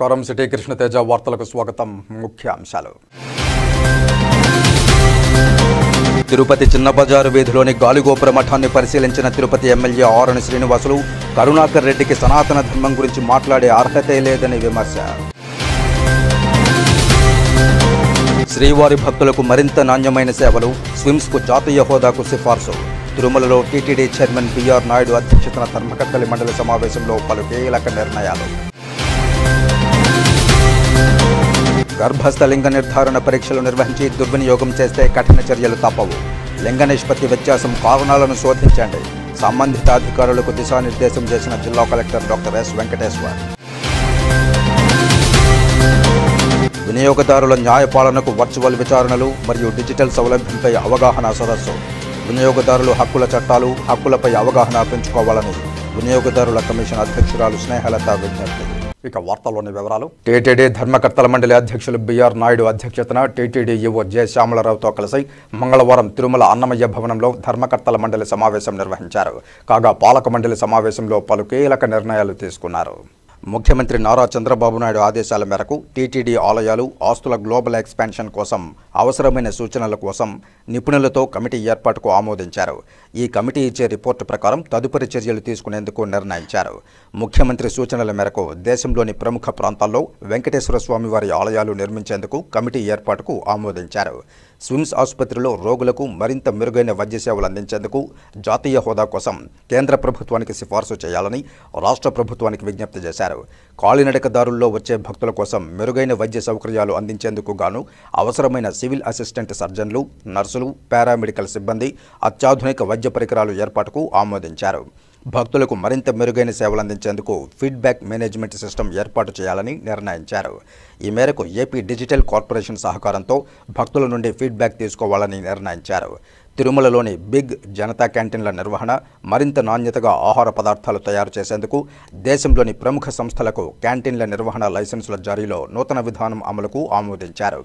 నమస్కారం సిటీ కృష్ణతేజ వార్తలకు స్వాగతం. ముఖ్యాంశాలు. తిరుపతి చిన్న బజారు వీధిలోని గాలిగోపుర మఠాన్ని పరిశీలించిన తిరుపతి ఎమ్మెల్యే ఆరణి శ్రీనివాసులు కరుణాకర్ రెడ్డికి సనాతన ధర్మం గురించి మాట్లాడే అర్హతే లేదని విమర్శ. శ్రీవారి భక్తులకు మరింత నాణ్యమైన సేవలు, స్విమ్స్కు జాతీయ హోదాకు సిఫార్సు. తిరుమలలో టీటీడీ చైర్మన్ బిఆర్ నాయుడు అధ్యక్షతన ధర్మకర్తల మండలి సమావేశంలో పలు కీలక నిర్ణయాలు. గర్భస్థ లింగ నిర్ధారణ పరీక్షలు నిర్వహించి దుర్వినియోగం చేస్తే కఠిన చర్యలు తప్పవు. లింగ నిష్పత్తి వ్యత్యాసం కారణాలను శోధించండి. సంబంధిత అధికారులకు దిశానిర్దేశం చేసిన జిల్లా కలెక్టర్ డాక్టర్ ఎస్ వెంకటేశ్వర్. వినియోగదారుల న్యాయపాలనకు వర్చువల్ విచారణలు మరియు డిజిటల్ సౌలభ్యంపై అవగాహన సదస్సు. వినియోగదారుల హక్కుల చట్టాలు, హక్కులపై అవగాహన పెంచుకోవాలని వినియోగదారుల కమిషన్ అధ్యక్షురాలు స్నేహలత విజ్ఞప్తి. ఇక వార్తల్లోని వివరాలు. టీటీడీ ధర్మకర్తల మండలి అధ్యక్షులు బిఆర్ నాయుడు అధ్యక్షతన టీటీడీ ఈవో జె శ్యామలరావుతో కలిసి మంగళవారం తిరుమల అన్నమయ్య భవనంలో ధర్మకర్తల మండలి సమావేశం నిర్వహించారు. కాగా పాలక మండలి సమావేశంలో పలు కీలక నిర్ణయాలు తీసుకున్నారు. ముఖ్యమంత్రి నారా చంద్రబాబు నాయుడు ఆదేశాల మేరకు టీటీడీ ఆలయాలు, ఆస్తుల గ్లోబల్ ఎక్స్పాన్షన్ కోసం అవసరమైన సూచనల కోసం నిపుణులతో కమిటీ ఏర్పాటుకు ఆమోదించారు. ఈ కమిటీ ఇచ్చే రిపోర్టు ప్రకారం తదుపరి చర్యలు తీసుకునేందుకు నిర్ణయించారు. ముఖ్యమంత్రి సూచనల మేరకు దేశంలోని ప్రముఖ ప్రాంతాల్లో వెంకటేశ్వర స్వామి వారి ఆలయాలు నిర్మించేందుకు కమిటీ ఏర్పాటుకు ఆమోదించారు. స్విమ్స్ ఆసుపత్రిలో రోగులకు మరింత మెరుగైన వైద్య సేవలు అందించేందుకు జాతీయ హోదా కోసం కేంద్ర ప్రభుత్వానికి సిఫార్సు చేయాలని రాష్ట్ర ప్రభుత్వానికి విజ్ఞప్తి చేశారు. కాలినడకదారుల్లో వచ్చే భక్తుల కోసం మెరుగైన వైద్య సౌకర్యాలు అందించేందుకు గాను అవసరమైన సివిల్ అసిస్టెంట్ సర్జన్లు, నర్సులు, పారామెడికల్ సిబ్బంది, అత్యాధునిక వైద్య పరికరాలు ఏర్పాటుకు ఆమోదించారు. భక్తులకు మరింత మెరుగైన సేవలు అందించేందుకు ఫీడ్బ్యాక్ మేనేజ్మెంట్ సిస్టమ్ ఏర్పాటు చేయాలని నిర్ణయించారు. ఈ మేరకు ఏపీ డిజిటల్ కార్పొరేషన్ సహకారంతో భక్తుల నుండి ఫీడ్బ్యాక్ తీసుకోవాలని నిర్ణయించారు. తిరుమలలోని బిగ్ జనతా క్యాంటీన్ల నిర్వహణ, మరింత నాణ్యతగా ఆహార పదార్థాలు తయారు చేసేందుకు దేశంలోని ప్రముఖ సంస్థలకు క్యాంటీన్ల నిర్వహణ లైసెన్సుల జారీలో నూతన విధానం అమలుకు ఆమోదించారు.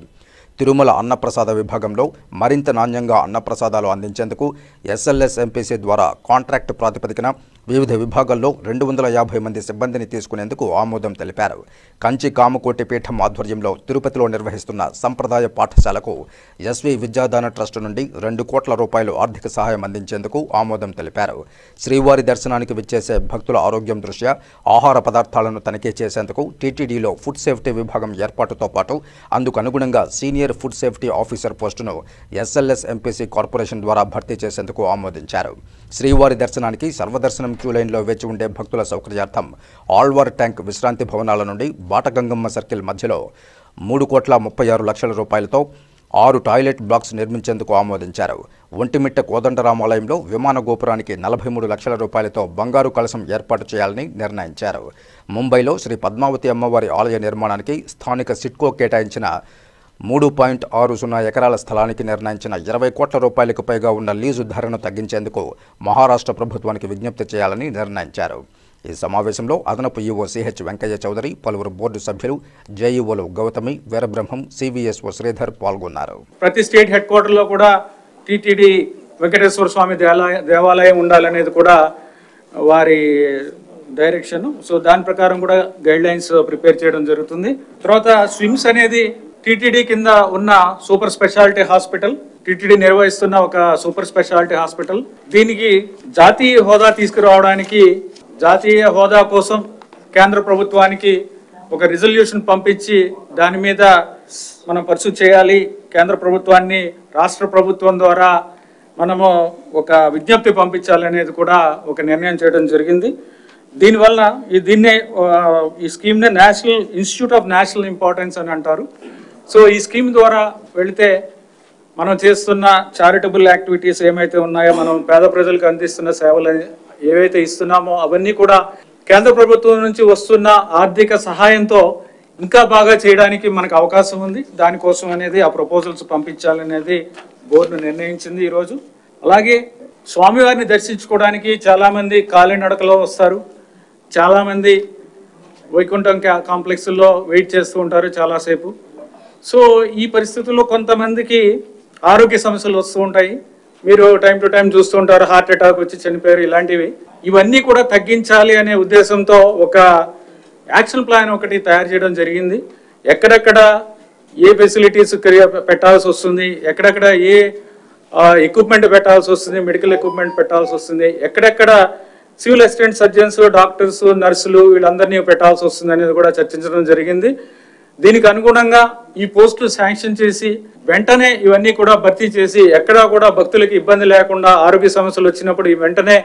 తిరుమల అన్నప్రసాద విభాగంలో మరింత నాణ్యంగా అన్నప్రసాదాలు అందించేందుకు ఎస్ఎల్ఎస్ ఎంపీసీ ద్వారా కాంట్రాక్ట్ ప్రాతిపదికన వివిధ విభాగాల్లో 250 మంది సిబ్బందిని తీసుకునేందుకు ఆమోదం తెలిపారు. కంచి కామకోటి పీఠం ఆధ్వర్యంలో తిరుపతిలో నిర్వహిస్తున్న సంప్రదాయ పాఠశాలకు ఎస్వి విద్యాదాన ట్రస్ట్ నుండి 2 కోట్ల రూపాయలు ఆర్థిక సహాయం అందించేందుకు ఆమోదం తెలిపారు. శ్రీవారి దర్శనానికి విచ్చేసే భక్తుల ఆరోగ్యం దృష్ట్యా ఆహార పదార్థాలను తనిఖీ చేసేందుకు టీటీడీలో ఫుడ్ సేఫ్టీ విభాగం ఏర్పాటుతో పాటు అందుకు అనుగుణంగా సీనియర్ ఫుడ్ సేఫ్టీ ఆఫీసర్ పోస్టును ఎస్ఎల్ఎస్ ఎంపీసీ కార్పొరేషన్ ద్వారా భర్తీ చేసేందుకు ఆమోదించారు. శ్రీవారి దర్శనానికి సర్వదర్శనం క్యూ లైన్లో వేచి ఉండే భక్తుల సౌకర్యార్థం ఆళ్వార్ ట్యాంక్ విశ్రాంతి భవనాల నుండి బాటగంగమ్మ సర్కిల్ మధ్యలో 3,36 లక్షల రూపాయలతో 6 టాయిలెట్ బ్లాక్స్ నిర్మించేందుకు ఆమోదించారు. ఒంటిమిట్ట కోదండరామాలయంలో విమాన గోపురానికి 43 లక్షల రూపాయలతో బంగారు కలశం ఏర్పాటు చేయాలని నిర్ణయించారు. ముంబైలో శ్రీ పద్మావతి అమ్మవారి ఆలయ నిర్మాణానికి స్థానిక సిట్కో కేటాయించిన 3.60 ఎకరాల స్థలానికి నిర్ణయించిన 20 కోట్ల రూపాయలకు పైగా ఉన్న లీజు ధరను తగ్గించేందుకు మహారాష్ట్ర ప్రభుత్వానికి విజ్ఞప్తి చేయాలని నిర్ణయించారు. ఈ సమావేశంలో అదనపు ఈవో సిహెచ్ వెంకయ్య చౌదరి, పలువురు బోర్డు సభ్యులు, జేఈఓలు గౌతమి, వీరబ్రహ్మం, సివిఎస్ఓ శ్రీధర్ పాల్గొన్నారు. ప్రతి స్టేట్ హెడ్ క్వార్టర్లో కూడా టీటీడీ వెంకటేశ్వర స్వామి దేవాలయం ఉండాలనేది కూడా వారి డైరెక్షన్. సో దాని ప్రకారం కూడా గైడ్ లైన్స్ ప్రిపేర్ చేయడం జరుగుతుంది. తర్వాత స్విమ్స్ అనేది టీటీడీ కింద ఉన్న సూపర్ స్పెషాలిటీ హాస్పిటల్, టీటీడీ నిర్వహిస్తున్న ఒక సూపర్ స్పెషాలిటీ హాస్పిటల్. దీనికి జాతీయ హోదా తీసుకురావడానికి, జాతీయ హోదా కోసం కేంద్ర ప్రభుత్వానికి ఒక రిజల్యూషన్ పంపించి దాని మీద మనం పర్సూ చేయాలి. కేంద్ర ప్రభుత్వాన్ని రాష్ట్ర ప్రభుత్వం ద్వారా మనము ఒక విజ్ఞప్తి పంపించాలనేది కూడా ఒక నిర్ణయం చేయడం జరిగింది. దీనివల్ల ఈ స్కీమ్నే national institute of national importance అని అంటారు. సో ఈ స్కీమ్ ద్వారా వెళితే మనం చేస్తున్న చారిటబుల్ యాక్టివిటీస్ ఏమైతే ఉన్నాయో, మనం పేద ప్రజలకు అందిస్తున్న సేవలు ఏవైతే ఇస్తున్నామో అవన్నీ కూడా కేంద్ర ప్రభుత్వం నుంచి వస్తున్న ఆర్థిక సహాయంతో ఇంకా బాగా చేయడానికి మనకు అవకాశం ఉంది. దానికోసం అనేది ఆ ప్రపోజల్స్ పంపించాలనేది బోర్డు నిర్ణయించింది ఈరోజు. అలాగే స్వామివారిని దర్శించుకోవడానికి చాలామంది కాలినడకలో వస్తారు, చాలామంది వైకుంఠం కాంప్లెక్స్లో వెయిట్ చేస్తూ ఉంటారు చాలాసేపు. సో ఈ పరిస్థితుల్లో కొంతమందికి ఆరోగ్య సమస్యలు వస్తూ ఉంటాయి. మీరు టైం టు టైం చూస్తూ ఉంటారు, హార్ట్ అటాక్ వచ్చి చనిపోయారు, ఇలాంటివి. ఇవన్నీ కూడా తగ్గించాలి అనే ఉద్దేశంతో ఒక యాక్షన్ ప్లాన్ ఒకటి తయారు చేయడం జరిగింది. ఎక్కడెక్కడ ఏ ఫెసిలిటీస్ పెట్టాల్సి వస్తుంది, ఎక్కడెక్కడ ఏ ఎక్విప్మెంట్ పెట్టాల్సి వస్తుంది, మెడికల్ ఎక్విప్మెంట్ పెట్టాల్సి వస్తుంది, ఎక్కడెక్కడ సివిల్ అసిస్టెంట్ సర్జన్స్, డాక్టర్స్, నర్సులు వీళ్ళందరినీ పెట్టాల్సి వస్తుంది అనేది కూడా చర్చించడం జరిగింది. దీనికి అనుగుణంగా ఈ పోస్టులు శాంక్షన్ చేసి వెంటనే ఇవన్నీ కూడా భర్తీ చేసి ఎక్కడా కూడా భక్తులకి ఇబ్బంది లేకుండా ఆరోగ్య సమస్యలు వచ్చినప్పుడు ఈ వెంటనే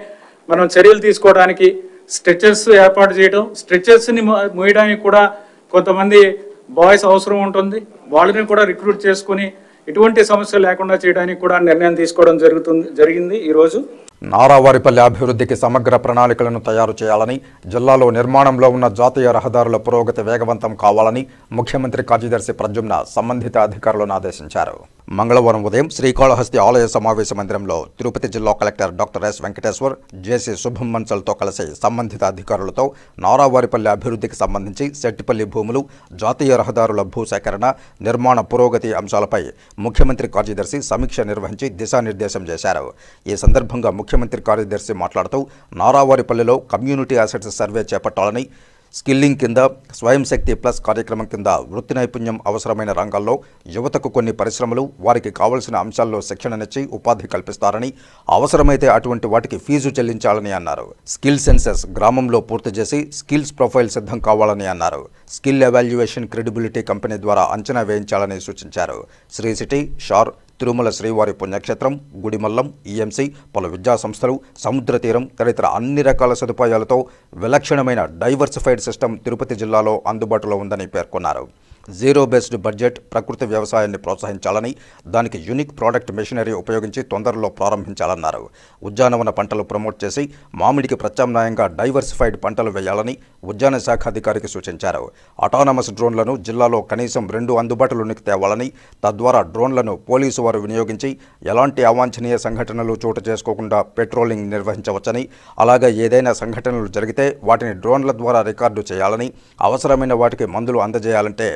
మనం చర్యలు తీసుకోవడానికి స్ట్రెచర్స్ ఏర్పాటు చేయడం, స్ట్రెచర్స్ని మోయడానికి కూడా కొంతమంది బాయ్స్ అవసరం ఉంటుంది, వాళ్ళని కూడా రిక్రూట్ చేసుకుని ఎటువంటి సమస్య లేకుండా చేయడానికి కూడా నిర్ణయం తీసుకోవడం జరిగింది. ఈరోజు నారావారిపల్లి అభివృద్ధికి సమగ్ర ప్రణాళికలను తయారు చేయాలని, జిల్లాలో నిర్మాణంలో ఉన్న జాతీయ రహదారుల పురోగతి వేగవంతం కావాలని ముఖ్యమంత్రి కార్యదర్శి ప్రద్యుమ్న సంబంధిత అధికారులను ఆదేశించారు. మంగళవారం ఉదయం శ్రీకాళహస్తి ఆలయ సమావేశ మందిరంలో తిరుపతి జిల్లా కలెక్టర్ డాక్టర్ ఎస్ వెంకటేశ్వర్, జేసీ శుభం మన్సల్తో కలిసి సంబంధిత అధికారులతో నారావారిపల్లి అభివృద్ధికి సంబంధించి సెట్టిపల్లి భూములు, జాతీయ రహదారుల భూసేకరణ, నిర్మాణ పురోగతి అంశాలపై ముఖ్యమంత్రి కార్యదర్శి సమీక్ష నిర్వహించి దిశానిర్దేశం చేశారు. ఈ సందర్భంగా ముఖ్యమంత్రి కార్యదర్శి మాట్లాడుతూ నారావారిపల్లిలో కమ్యూనిటీ అసెట్స్ సర్వే చేపట్టాలని, స్కిల్లింగ్ కింద స్వయం శక్తి ప్లస్ కార్యక్రమం కింద వృత్తి నైపుణ్యం అవసరమైన రంగాల్లో యువతకు కొన్ని పరిశ్రమలు వారికి కావలసిన అంశాల్లో శిక్షణనిచ్చి ఉపాధి కల్పిస్తారని, అవసరమైతే అటువంటి వాటికి ఫీజు చెల్లించాలని అన్నారు. స్కిల్ సెన్సెస్ గ్రామంలో పూర్తి చేసి స్కిల్స్ ప్రొఫైల్ సిద్ధం కావాలని అన్నారు. స్కిల్ ఎవాల్యుయేషన్ క్రెడిబిలిటీ కంపెనీ ద్వారా అంచనా వేయించాలని సూచించారు. శ్రీ సిటీ, షార్, తిరుమల శ్రీవారి పుణ్యక్షేత్రం, గుడిమల్లం, ఈఎంసీ, పలు విద్యా సంస్థలు, సముద్ర తీరం తదితర అన్ని రకాల సదుపాయాలతో విలక్షణమైన డైవర్సిఫైడ్ సిస్టమ్ తిరుపతి జిల్లాలో అందుబాటులో ఉందని పేర్కొన్నారు. జీరో బేస్డ్ బడ్జెట్ ప్రకృతి వ్యవసాయాన్ని ప్రోత్సహించాలని, దానికి యూనిక్ ప్రోడక్ట్ మెషినరీ ఉపయోగించి తొందరలో ప్రారంభించాలన్నారు. ఉద్యానవన పంటలు ప్రమోట్ చేసి మామిడికి ప్రత్యామ్నాయంగా డైవర్సిఫైడ్ పంటలు వేయాలని ఉద్యాన శాఖ అధికారికి సూచించారు. అటానమస్ డ్రోన్లను జిల్లాలో కనీసం 2 అందుబాటులోనికి తేవాలని, తద్వారా డ్రోన్లను పోలీసు వారు వినియోగించి ఎలాంటి అవాంఛనీయ సంఘటనలు చోటు చేసుకోకుండా పెట్రోలింగ్ నిర్వహించవచ్చని, అలాగే ఏదైనా సంఘటనలు జరిగితే వాటిని డ్రోన్ల ద్వారా రికార్డు చేయాలని, అవసరమైన వాటికి మందులు అందజేయాలంటే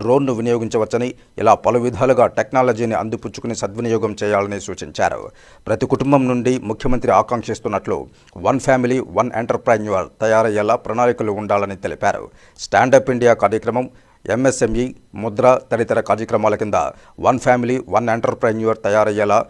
డ్రోన్ను వినియోగించవచ్చని, ఇలా పలు విధాలుగా టెక్నాలజీని అందిపుచ్చుకుని సద్వినియోగం చేయాలని సూచించారు. ప్రతి కుటుంబం నుండి ముఖ్యమంత్రి ఆకాంక్షిస్తున్నట్లు 1 ఫ్యామిలీ 1 ఎంటర్ప్రైన్యూర్ తయారయ్యేలా ప్రణాళికలు ఉండాలని తెలిపారు. స్టాండప్ ఇండియా కార్యక్రమం, ఎంఎస్ఎంఈ, ముద్ర తదితర కార్యక్రమాల కింద 1 ఫ్యామిలీ 1 ఎంటర్ప్రైన్యూర్ తయారయ్యేలా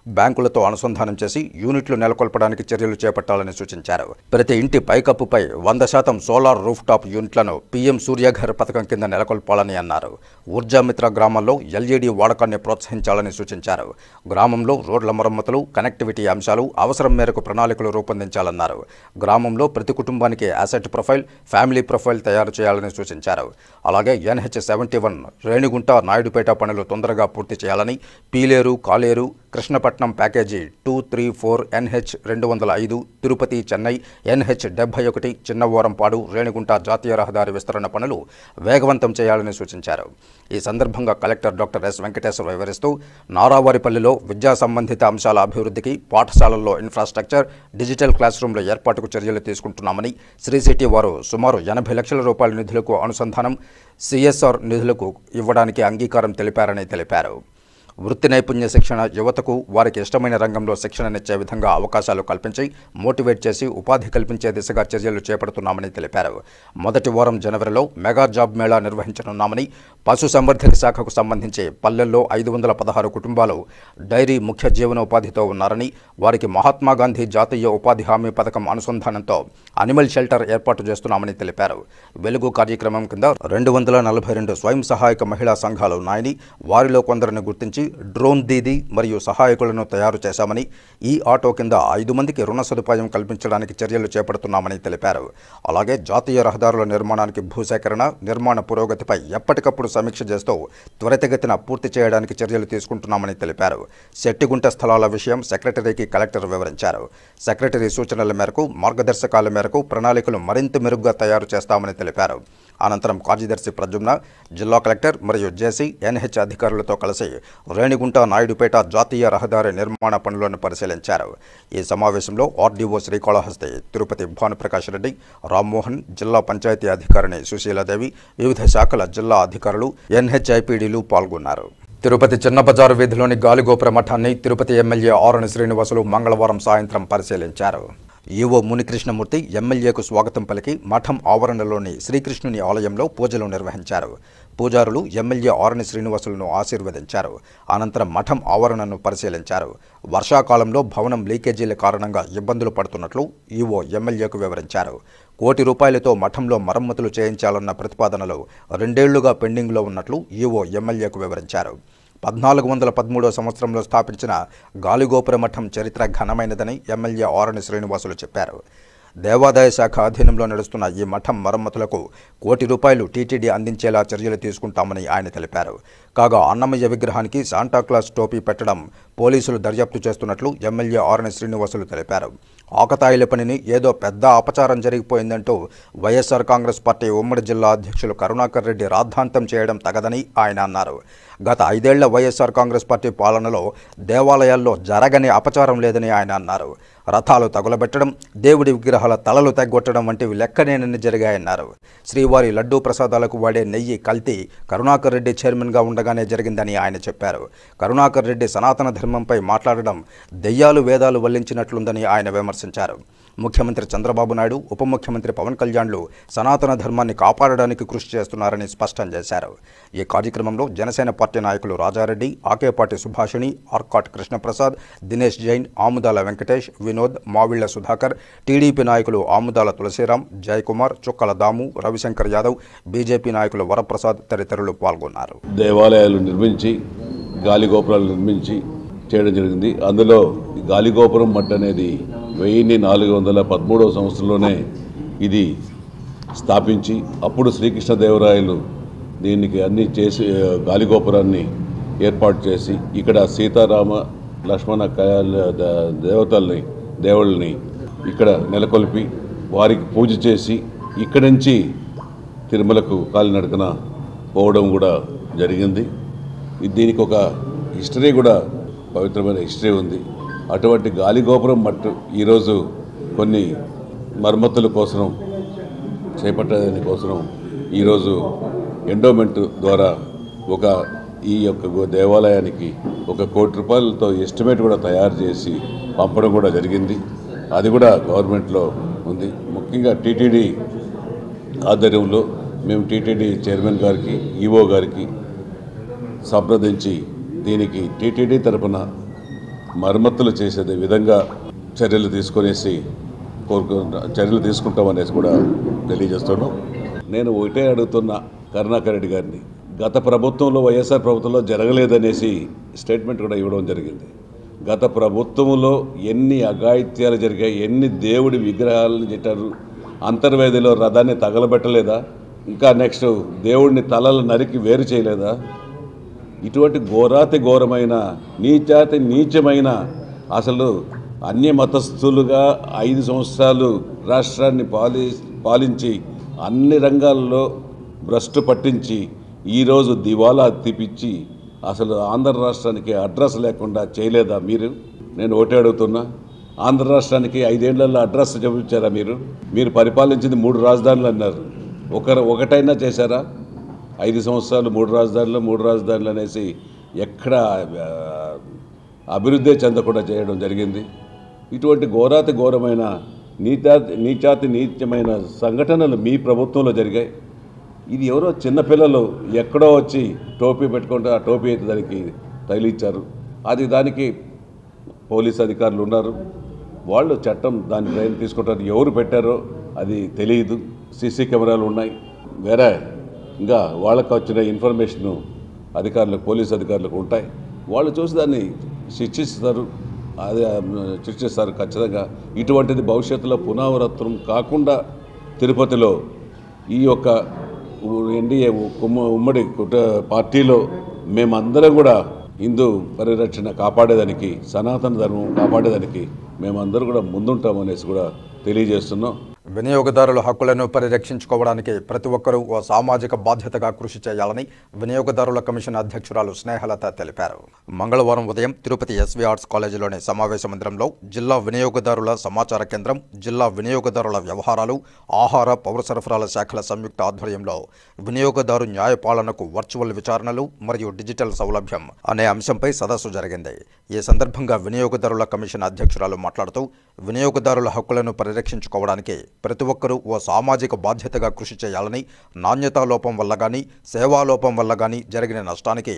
బ్యాంకులతో అనుసంధానం చేసి యూనిట్లు నెలకొల్పడానికి చర్యలు చేపట్టాలని సూచించారు. ప్రతి ఇంటి పైకప్పుపై 100% సోలార్ రూఫ్ టాప్ యూనిట్లను పీఎం సూర్యఘర్ పథకం కింద నెలకొల్పాలని అన్నారు. ఊర్జామిత్ర గ్రామంలో ఎల్ఈడి వాడకాన్ని ప్రోత్సహించాలని సూచించారు. గ్రామంలో రోడ్ల మరమ్మతులు, కనెక్టివిటీ అంశాలు అవసరం మేరకు ప్రణాళికలు రూపొందించాలన్నారు. గ్రామంలో ప్రతి కుటుంబానికి అసెట్ ప్రొఫైల్, ఫ్యామిలీ ప్రొఫైల్ తయారు చేయాలని సూచించారు. అలాగే NH71 రేణిగుంట, నాయుడుపేట పనులు తొందరగా పూర్తి చేయాలని, Pileru, Kaleru, Krishnapatnam package 234, NH205, Tirupati, Chennai, NH71, Chinnavorampadu, Renigunta జాతీయ రహదారి విస్తరణ పనులు వేగవంతం చేయాలని సూచించారు. ఈ సందర్భంగా కలెక్టర్ డాక్టర్ ఎస్ వెంకటేశ్వర వివరిస్తూ, నారావారిపల్లిలో విద్యా సంబంధిత అంశాల అభివృద్ధికి పాఠశాలల్లో ఇన్ఫ్రాస్ట్రక్చర్, డిజిటల్ క్లాస్ రూమ్ల ఏర్పాటుకు చర్యలు తీసుకుంటున్నామని, శ్రీ సిటీ వారు సుమారు 80 లక్షల రూపాయల నిధులకు అనుసంధానం, CSR నిధులకు ఇవ్వడానికి అంగీకారం తెలిపారని తెలిపారు. వృత్తి నైపుణ్య శిక్షణ యువతకు వారికి ఇష్టమైన రంగంలో శిక్షణనిచ్చే విధంగా అవకాశాలు కల్పించి మోటివేట్ చేసి ఉపాధి కల్పించే దిశగా చర్యలు చేపడుతున్నామని తెలిపారు. మొదటి వారం జనవరిలో మెగా జాబ్ మేళా నిర్వహించనున్నామని, పశు సంవర్ధక శాఖకు సంబంధించి పల్లెల్లో 516 కుటుంబాలు డైరీ ముఖ్య జీవనోపాధితో ఉన్నారని, వారికి మహాత్మాగాంధీ జాతీయ ఉపాధి హామీ పథకం అనుసంధానంతో అనిమల్ షెల్టర్ ఏర్పాటు చేస్తున్నామని తెలిపారు. వెలుగు కార్యక్రమం కింద 242 స్వయం సహాయక మహిళా సంఘాలు ఉన్నాయని, వారిలో కొందరిని గుర్తించి డ్రోన్ దీదీ మరియు సహాయకులను తయారు చేశామని, ఈ ఆటో కింద 5 మందికి రుణ సదుపాయం కల్పించడానికి చర్యలు చేపడుతున్నామని తెలిపారు. అలాగే జాతీయ రహదారుల నిర్మాణానికి భూసేకరణ, నిర్మాణ పురోగతిపై ఎప్పటికప్పుడు సమీక్ష చేస్తూ త్వరితగతిన పూర్తి చేయడానికి చర్యలు తీసుకుంటున్నామని తెలిపారు. శెట్టిగుంట స్థలాల విషయం సెక్రటరీకి కలెక్టర్ వివరించారు. సెక్రటరీ సూచనల మేరకు, మార్గదర్శకాల మేరకు ప్రణాళికలు మరింత మెరుగ్గా తయారు చేస్తామని తెలిపారు. అనంతరం కార్యదర్శి ప్రద్యుమ్న జిల్లా కలెక్టర్ మరియు జేసీ, NH అధికారులతో కలిసి రేణిగుంట, నాయుడుపేట జాతీయ రహదారి నిర్మాణ పనులను పరిశీలించారు. ఈ సమావేశంలో ఆర్డీఓ శ్రీకాళహస్తి తిరుపతి భానుప్రకాష్ రెడ్డి, రామ్మోహన్, జిల్లా పంచాయతీ అధికారిని సుశీలాదేవి, వివిధ శాఖల జిల్లా అధికారులు, NHIPDలు పాల్గొన్నారు. తిరుపతి చిన్న బజారు వీధిలోని గాలిగోపుర మఠాన్ని తిరుపతి ఎమ్మెల్యే ఆరణి శ్రీనివాసులు మంగళవారం సాయంత్రం పరిశీలించారు. ఈవో మునికృష్ణమూర్తి ఎమ్మెల్యేకు స్వాగతం పలికి మఠం ఆవరణలోని శ్రీకృష్ణుని ఆలయంలో పూజలు నిర్వహించారు. పూజారులు ఎమ్మెల్యే ఆరణి శ్రీనివాసులను ఆశీర్వదించారు. అనంతరం మఠం ఆవరణను పరిశీలించారు. వర్షాకాలంలో భవనం లీకేజీల కారణంగా ఇబ్బందులు పడుతున్నట్లు ఈవో ఎమ్మెల్యేకు వివరించారు. ₹1 కోటితో మఠంలో మరమ్మతులు చేయించాలన్న ప్రతిపాదనలు 2 ఏళ్లుగా పెండింగ్లో ఉన్నట్లు ఈవో ఎమ్మెల్యేకు వివరించారు. 1413 సంవత్సరంలో స్థాపించిన గాలిగోపుర మఠం చరిత్ర ఘనమైనదని ఎమ్మెల్యే ఆరణి శ్రీనివాసులు చెప్పారు. దేవాదాయ శాఖ అధీనంలో నడుస్తున్న ఈ మఠం మరమ్మతులకు ₹1 కోటి టీటీడీ అందించేలా చర్యలు తీసుకుంటామని ఆయన తెలిపారు. కాగా అన్నమయ్య విగ్రహానికి శాంటాక్లాస్ టోపీ పెట్టడం పోలీసులు దర్యాప్తు చేస్తున్నట్లు ఎమ్మెల్యే ఆరణి శ్రీనివాసులు తెలిపారు. ఆకతాయిల పనిని ఏదో పెద్ద అపచారం జరిగిపోయిందంటూ వైఎస్ఆర్ కాంగ్రెస్ పార్టీ ఉమ్మడి జిల్లా అధ్యక్షులు కరుణాకర్ రెడ్డి రాద్ధాంతం చేయడం తగదని ఆయన అన్నారు. గత 5 ఏళ్ల వైఎస్ఆర్ కాంగ్రెస్ పార్టీ పాలనలో దేవాలయాల్లో జరగని అపచారం లేదని ఆయన అన్నారు. రథాలు తగులబెట్టడం, దేవుడి విగ్రహాల తలలు తెగ్గొట్టడం వంటివి లెక్కనేనని జరిగాయన్నారు. శ్రీవారి లడ్డూ ప్రసాదాలకు వాడే నెయ్యి కల్తీ కరుణాకర్ రెడ్డి చైర్మన్గా ఉండగానే జరిగిందని ఆయన చెప్పారు. కరుణాకర్ రెడ్డి సనాతన ధర్మంపై మాట్లాడడం దెయ్యాలు వేదాలు వల్లించినట్లుందని ఆయన విమర్శించారు. ముఖ్యమంత్రి చంద్రబాబు నాయుడు, ఉప ముఖ్యమంత్రి పవన్ కళ్యాణ్లు సనాతన ధర్మాన్ని కాపాడడానికి కృషి చేస్తున్నారని స్పష్టం చేశారు. ఈ కార్యక్రమంలో జనసేన పార్టీ నాయకులు రాజారెడ్డి, ఆకేపాటి సుభాషిణి, ఆర్కాట్ కృష్ణప్రసాద్, దినేష్ జైన్, ఆముదాల వెంకటేష్, వినోద్, మావిళ్ల సుధాకర్, టీడీపీ నాయకులు ఆముదాల తులసిరాం, జయకుమార్, చుక్కల దాము, రవిశంకర్ యాదవ్, బీజేపీ నాయకులు వరప్రసాద్ తదితరులు పాల్గొన్నారు. దేవాలయాలు నిర్మించి గాలిగోపురాలు నిర్మించి చేయడం జరిగింది. అందులో గాలిగోపురం మఠ్ అనేది 1413 సంవత్సరంలోనే ఇది స్థాపించి అప్పుడు శ్రీకృష్ణదేవరాయలు దీనికి అన్ని చేసి గాలిగోపురాన్ని ఏర్పాటు చేసి ఇక్కడ సీతారామ లక్ష్మణ దేవుళ్ళని ఇక్కడ నెలకొల్పి వారికి పూజ చేసి ఇక్కడి నుంచి తిరుమలకు కాలినడకన పోవడం కూడా జరిగింది. దీనికి ఒక హిస్టరీ కూడా, పవిత్రమైన హిస్టరీ ఉంది. అటువంటి గాలిగోపురం మట్టు ఈరోజు కొన్ని మరమ్మతుల కోసం చేపట్టడానికి కోసం ఈరోజు ఎండోమెంట్ ద్వారా ఈ యొక్క దేవాలయానికి ₹1 కోటితో ఎస్టిమేట్ కూడా తయారు చేసి పంపడం కూడా జరిగింది. అది కూడా గవర్నమెంట్లో ఉంది. ముఖ్యంగా టీటీడీ ఆధ్వర్యంలో మేము టీటీడీ చైర్మన్ గారికి, ఈవో గారికి సంప్రదించి దీనికి టీటీడీ తరపున మరమ్మతులు చేసే విధంగా చర్యలు తీసుకుంటామనేసి కూడా తెలియజేస్తున్నాం. నేను ఒకటే అడుగుతున్న కరుణాకర్ రెడ్డి గారిని, గత ప్రభుత్వంలో వైఎస్ఆర్ ప్రభుత్వంలో జరగలేదనేసి స్టేట్మెంట్ కూడా ఇవ్వడం జరిగింది. గత ప్రభుత్వంలో ఎన్ని అఘాయిత్యాలు జరిగాయి, ఎన్ని దేవుడి విగ్రహాలను పెట్టారు, అంతర్వేదిలో రథాన్ని తగలబెట్టలేదా, ఇంకా నెక్స్ట్ దేవుడిని తలలు నరికి వేరు చేయలేదా? ఇటువంటి ఘోరాతి ఘోరమైన నీచాతి నీచమైన అసలు అన్య మతస్థులుగా 5 సంవత్సరాలు రాష్ట్రాన్ని పాలించి అన్ని రంగాల్లో భ్రష్టు పట్టించి ఈరోజు దివాలా తీపిచ్చి అసలు ఆంధ్ర రాష్ట్రానికి అడ్రస్ లేకుండా చేయలేదా మీరు? నేను ఒకటే అడుగుతున్నా, ఆంధ్ర రాష్ట్రానికి 5 ఏళ్లలో అడ్రస్ చూపించారా మీరు పరిపాలించింది 3 రాజధానులు అన్నారు. ఒకటైనా చేశారా? 5 సంవత్సరాలు 3 రాజధానులు అనేసి ఎక్కడ అభివృద్ధి చెందకుండా చేయడం జరిగింది. ఇటువంటి ఘోరాతి ఘోరమైన నీచాతి నీచమైన సంఘటనలు మీ ప్రభుత్వంలో జరిగాయి. ఇది ఎవరో చిన్నపిల్లలు ఎక్కడో వచ్చి టోపీ పెట్టుకుంటే ఆ టోపీ అయితే దానికి తగిలించారు. దానికి పోలీస్ అధికారులు ఉన్నారు, వాళ్ళు చట్టం దాని డ్రైన్ తీసుకుంటారు. ఎవరు పెట్టారో అది తెలియదు. సీసీ కెమెరాలు ఉన్నాయి. వేరే ఇంకా వాళ్ళకు వచ్చిన ఇన్ఫర్మేషను పోలీస్ అధికారులకు ఉంటాయి. వాళ్ళు చూసి దాన్ని శిక్షిస్తారు ఖచ్చితంగా. ఇటువంటిది భవిష్యత్తులో పునరావృతం కాకుండా తిరుపతిలో ఈ యొక్క ఎన్డీఏ ఉమ్మడి పార్టీలో మేమందరం కూడా హిందూ పరిరక్షణ కాపాడేదానికి, సనాతన ధర్మం కాపాడేదానికి మేమందరం కూడా ముందుంటామనేసి కూడా తెలియజేస్తున్నాం. వినియోగదారుల హక్కులను పరిరక్షించుకోవడానికి ప్రతి ఒక్కరూ ఓ సామాజిక బాధ్యతగా కృషి చేయాలని వినియోగదారుల కమిషన్ అధ్యక్షురాలు స్నేహలత తెలిపారు. మంగళవారం ఉదయం తిరుపతి ఎస్వి ఆర్ట్స్ కాలేజీలోని సమావేశ మందిరంలో జిల్లా వినియోగదారుల సమాచార కేంద్రం, జిల్లా వినియోగదారుల వ్యవహారాలు, ఆహార పౌర సరఫరాల శాఖల సంయుక్త ఆధ్వర్యంలో వినియోగదారు న్యాయపాలనకు వర్చువల్ విచారణలు మరియు డిజిటల్ సౌలభ్యం అనే అంశంపై సదస్సు జరిగింది. ఈ సందర్భంగా వినియోగదారుల కమిషన్ అధ్యక్షురాలు మాట్లాడుతూ వినియోగదారుల హక్కులను పరిరక్షించుకోవడానికి ప్రతి ఒక్కరూ ఓ సామాజిక బాధ్యతగా కృషి చేయాలని, నాణ్యతా లోపం వల్ల కానీ సేవా లోపం వల్ల కానీ జరిగిన నష్టానికి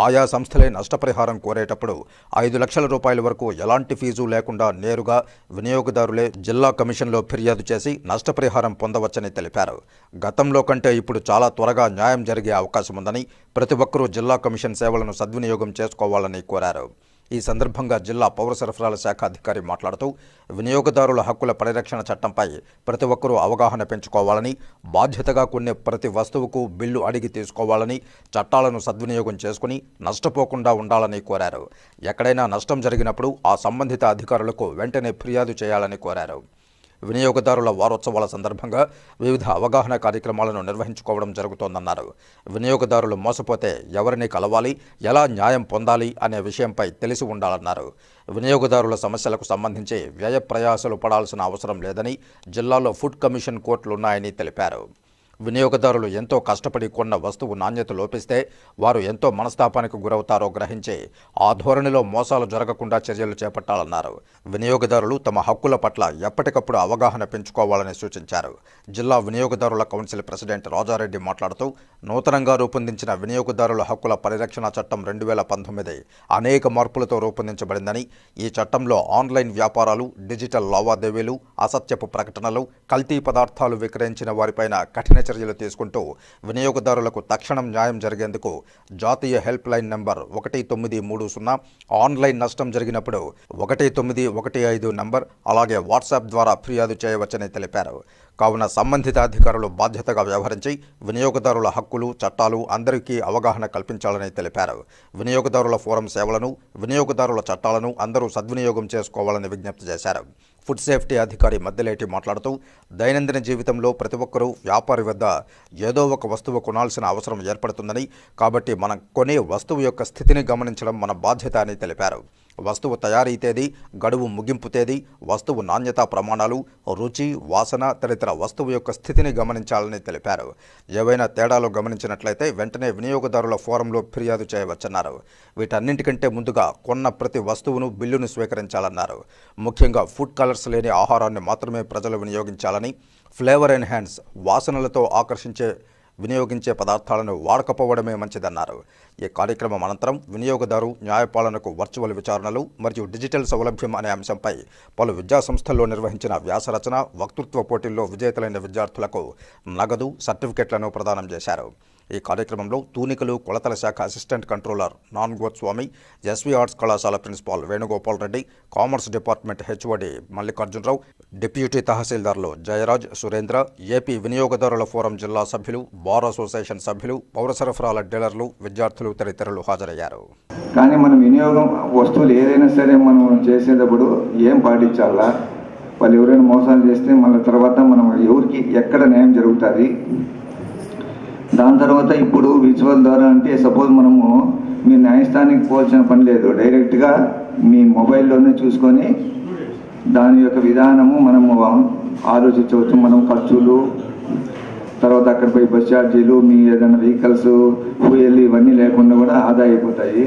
ఆయా సంస్థలే నష్టపరిహారం కోరేటప్పుడు 5 లక్షల రూపాయల వరకు ఎలాంటి ఫీజు లేకుండా నేరుగా వినియోగదారులే జిల్లా కమిషన్లో ఫిర్యాదు చేసి నష్టపరిహారం పొందవచ్చని తెలిపారు. గతంలో కంటే ఇప్పుడు చాలా త్వరగా న్యాయం జరిగే అవకాశం ఉందని, ప్రతి ఒక్కరూ జిల్లా కమిషన్ సేవలను సద్వినియోగం చేసుకోవాలని కోరారు. ఈ సందర్భంగా జిల్లా పౌర సరఫరాల శాఖ అధికారి మాట్లాడుతూ వినియోగదారుల హక్కుల పరిరక్షణ చట్టంపై ప్రతి ఒక్కరూ అవగాహన పెంచుకోవాలని, బాధ్యతగా కొనే ప్రతి వస్తువుకు బిల్లు అడిగి తీసుకోవాలని, చట్టాలను సద్వినియోగం చేసుకుని నష్టపోకుండా ఉండాలని కోరారు. ఎక్కడైనా నష్టం జరిగినప్పుడు ఆ సంబంధిత అధికారులకు వెంటనే ఫిర్యాదు చేయాలని కోరారు. వినియోగదారుల వారోత్సవాల సందర్భంగా వివిధ అవగాహన కార్యక్రమాలను నిర్వహించుకోవడం జరుగుతోందన్నారు. వినియోగదారులు మోసపోతే ఎవరిని కలవాలి, ఎలా న్యాయం పొందాలి అనే విషయంపై తెలిసి ఉండాలన్నారు. వినియోగదారుల సమస్యలకు సంబంధించి వ్యయ ప్రయాసాలు పడాల్సిన అవసరం లేదని, జిల్లాలో ఫుడ్ కమిషన్ కోర్టులున్నాయని తెలిపారు. వినియోగదారులు ఎంతో కష్టపడి కొన్న వస్తువు నాణ్యత లోపిస్తే వారు ఎంతో మనస్తాపానికి గురవుతారో గ్రహించి ఆ ధోరణిలో మోసాలు జరగకుండా చర్యలు చేపట్టాలన్నారు. వినియోగదారులు తమ హక్కుల పట్ల ఎప్పటికప్పుడు అవగాహన పెంచుకోవాలని సూచించారు. జిల్లా వినియోగదారుల కౌన్సిల్ ప్రెసిడెంట్ రాజారెడ్డి మాట్లాడుతూ నూతనంగా రూపొందించిన వినియోగదారుల హక్కుల పరిరక్షణ చట్టం 2019 అనేక మార్పులతో రూపొందించబడిందని, ఈ చట్టంలో ఆన్లైన్ వ్యాపారాలు, డిజిటల్ లావాదేవీలు, అసత్యపు ప్రకటనలు, కల్తీ పదార్థాలు విక్రయించిన వారిపైన కఠిన చర్యలు తీసుకుంటూ వినియోగదారులకు తక్షణం న్యాయం జరిగేందుకు జాతీయ హెల్ప్ లైన్ నంబర్ 1930, ఆన్లైన్ నష్టం జరిగినప్పుడు 1915 నంబర్, అలాగే వాట్సాప్ ద్వారా ఫిర్యాదు చేయవచ్చని తెలిపారు. కావున సంబంధిత అధికారులు బాధ్యతగా వ్యవహరించి వినియోగదారుల హక్కులు, చట్టాలు అందరికీ అవగాహన కల్పించాలని తెలిపారు. వినియోగదారుల ఫోరం సేవలను, వినియోగదారుల చట్టాలను అందరూ సద్వినియోగం చేసుకోవాలని విజ్ఞప్తి చేశారు. ఫుడ్ సేఫ్టీ అధికారి మద్దెలేటి మాట్లాడుతూ దైనందిన జీవితంలో ప్రతి ఒక్కరూ వ్యాపారి వద్ద ఏదో ఒక వస్తువు కొనాల్సిన అవసరం ఏర్పడుతుందని, కాబట్టి మనం కొనే వస్తువు యొక్క స్థితిని గమనించడం మన బాధ్యత అని తెలిపారు. వస్తువు తయారీ తేదీ, గడువు ముగింపు తేదీ, వస్తువు నాణ్యతా ప్రమాణాలు, రుచి, వాసన తదితర వస్తువు యొక్క స్థితిని గమనించాలని తెలిపారు. ఏవైనా తేడాలు గమనించినట్లయితే వెంటనే వినియోగదారుల ఫోరంలో ఫిర్యాదు చేయవచ్చన్నారు. వీటన్నింటికంటే ముందుగా కొన్న ప్రతి వస్తువును బిల్లును స్వీకరించాలన్నారు. ముఖ్యంగా ఫుడ్ కలర్స్ లేని ఆహారాన్ని మాత్రమే ప్రజలు వినియోగించాలని, ఫ్లేవర్ ఎన్హాన్స్ వాసనలతో వినియోగించే పదార్థాలను వాడకపోవడమే మంచిదన్నారు. ఈ కార్యక్రమం అనంతరం వినియోగదారు న్యాయపాలనకు వర్చువల్ విచారణలు మరియు డిజిటల్ సౌలభ్యం అనే అంశంపై పలు విద్యాసంస్థల్లో నిర్వహించిన వ్యాసరచన, వక్తృత్వ పోటీల్లో విజేతలైన విద్యార్థులకు నగదు, సర్టిఫికెట్లను ప్రదానం చేశారు. ఈ కార్యక్రమంలో తూనికలు కొలతల శాఖ అసిస్టెంట్ కంట్రోలర్ నాన్గోస్వామి, ఎస్వి ఆర్ట్స్ కళాశాల principal Venugopal Reddy, commerce department HOD Mallikarjunarao, deputy తహసీల్దార్లు జయరాజ్, సురేంద్ర, ఏపీ వినియోగదారుల ఫోరం జిల్లా సభ్యులు, బార్ అసోసియేషన్ సభ్యులు, పౌర సరఫరాల డీలర్లు, విద్యార్థులు తదితరులు హాజరయ్యారు. కానీ మనం వినియోగం వస్తువులు ఏదైనా సరే మనం చేసేటప్పుడు ఏం పాటించాలా, వాళ్ళు ఎవరైనా మోసాలు చేస్తే మళ్ళీ తర్వాత మనం ఎవరికి ఎక్కడ న్యాయం జరుగుతుంది. దాని తర్వాత ఇప్పుడు విజువల్ ద్వారా అంటే సపోజ్ మనము మీ న్యాయస్థానానికి పోవాల్సిన పని లేదు, డైరెక్ట్గా మీ మొబైల్లోనే చూసుకొని దాని యొక్క విధానము మనము ఆలోచించవచ్చు. మనం ఖర్చులు, తర్వాత అక్కడ పోయి బస్ ఛార్జీలు, మీ ఏదైనా వెహికల్స్ ఫ్యూయల్ ఇవన్నీ లేకుండా కూడా ఆదా అయిపోతాయి.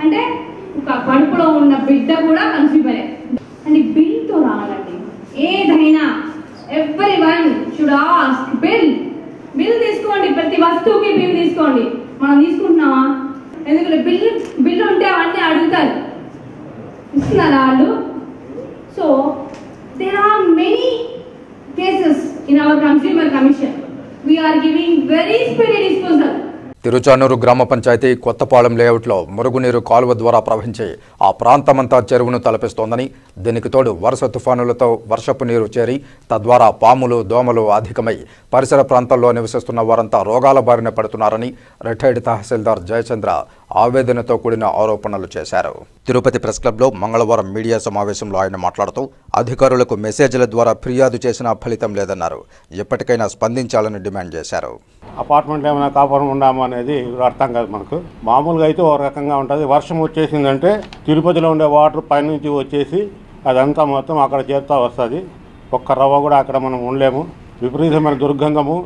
అంటే ఒక కడుపులో ఉన్న బిడ్డ కూడా కన్స్యూమరే అండ్ బిల్తో రావాలండి. ఏదైనా every one should ask bill తీసుకోండి, ప్రతి వస్తువుకి బిల్ తీసుకోండి. మనం తీసుకుంటున్నామా? ఎందుకంటే బిల్లు ఉంటే అవన్నీ అడుగుతారు, ఇస్తున్నారా వాళ్ళు? So there are many cases in our consumer commission. We are giving very speedy disposal. Tiruchanur గ్రామ పంచాయతీ కొత్తపాలెం లేఅవుట్లో మురుగునీరు కాలువ ద్వారా ప్రవహించి ఆ ప్రాంతమంతా చెరువును తలపిస్తోందని, దీనికి తోడు వరుస తుఫానులతో వర్షపు నీరు చేరి తద్వారా పాములు దోమలు అధికమై పరిసర ప్రాంతాల్లో నివసిస్తున్న వారంతా రోగాల బారిన పడుతున్నారని రిటైర్డ్ తహసీల్దార్ జయచంద్ర ఆవేదనతో కూడిన ఆరోపణలు చేశారు. తిరుపతి ప్రెస్ క్లబ్లో మంగళవారం మీడియా సమావేశంలో ఆయన మాట్లాడుతూ అధికారులకు మెసేజ్ల ద్వారా ఫిర్యాదు చేసినా ఫలితం లేదన్నారు. ఎప్పటికైనా స్పందించాలని డిమాండ్ చేశారు. అపార్ట్మెంట్లో ఏమైనా కాపురం ఉండాము అనేది అర్థం కాదు మనకు. మామూలుగా అయితే ఒక రకంగా ఉంటుంది. వర్షం వచ్చేసిందంటే తిరుపతిలో ఉండే వాటర్ పైనుంచి వచ్చేసి అదంతా మొత్తం అక్కడ చేరుతూ వస్తుంది. ఒక్క రవ్వ కూడా అక్కడ మనం ఉండలేము. విపరీతమైన దుర్గంధము,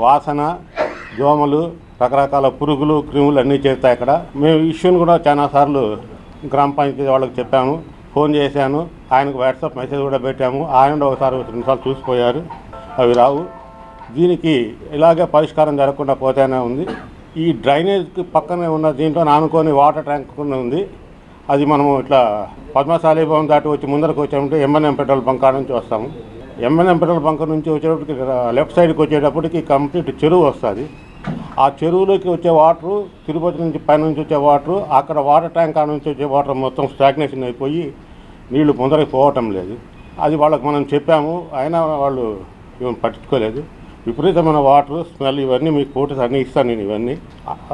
వాసన, దోమలు, రకరకాల పురుగులు, క్రిములు అన్నీ చేరుతాయి అక్కడ. మేము ఇష్యూని కూడా చాలాసార్లు గ్రామ పంచాయతీ వాళ్ళకి చెప్పాము, ఫోన్ చేశాను, ఆయనకు వాట్సాప్ మెసేజ్ కూడా పెట్టాము. ఆయన ఒకసారి 2 సార్లు చూసిపోయారు, అవి రావు. దీనికి ఇలాగే పరిష్కారం జరగకుండా పోతేనే ఉంది. ఈ డ్రైనేజ్కి పక్కనే ఉన్న దీంట్లో ఆనుకొని వాటర్ ట్యాంక్ ఉంది. అది మనము ఇట్లా పద్మశాలి భవన్ దాటి వచ్చి ముందరకు వచ్చామంటే ఎంఎన్ఎం పెట్రోల్ బంక్ నుంచి వస్తాము. ఎంఎన్ఎం పెట్రోల్ బంక్ నుంచి వచ్చేటప్పటికి లెఫ్ట్ సైడ్కి వచ్చేటప్పటికి కంప్లీట్ చెరువు వస్తుంది. ఆ చెరువులోకి వచ్చే వాటరు, తిరుపతి నుంచి పైనుంచి వచ్చే వాటరు, అక్కడ వాటర్ ట్యాంక్ నుంచి వచ్చే వాటర్ మొత్తం స్టాగ్నేషన్ అయిపోయి నీళ్లు ముందరకు పోవటం లేదు. అది వాళ్ళకి మనం చెప్పాము, అయినా వాళ్ళు పట్టించుకోలేదు. విపరీతమైన వాటర్, స్మెల్, ఇవన్నీ మీకు ఫోటోస్ అన్నీ ఇస్తాను నేను. ఇవన్నీ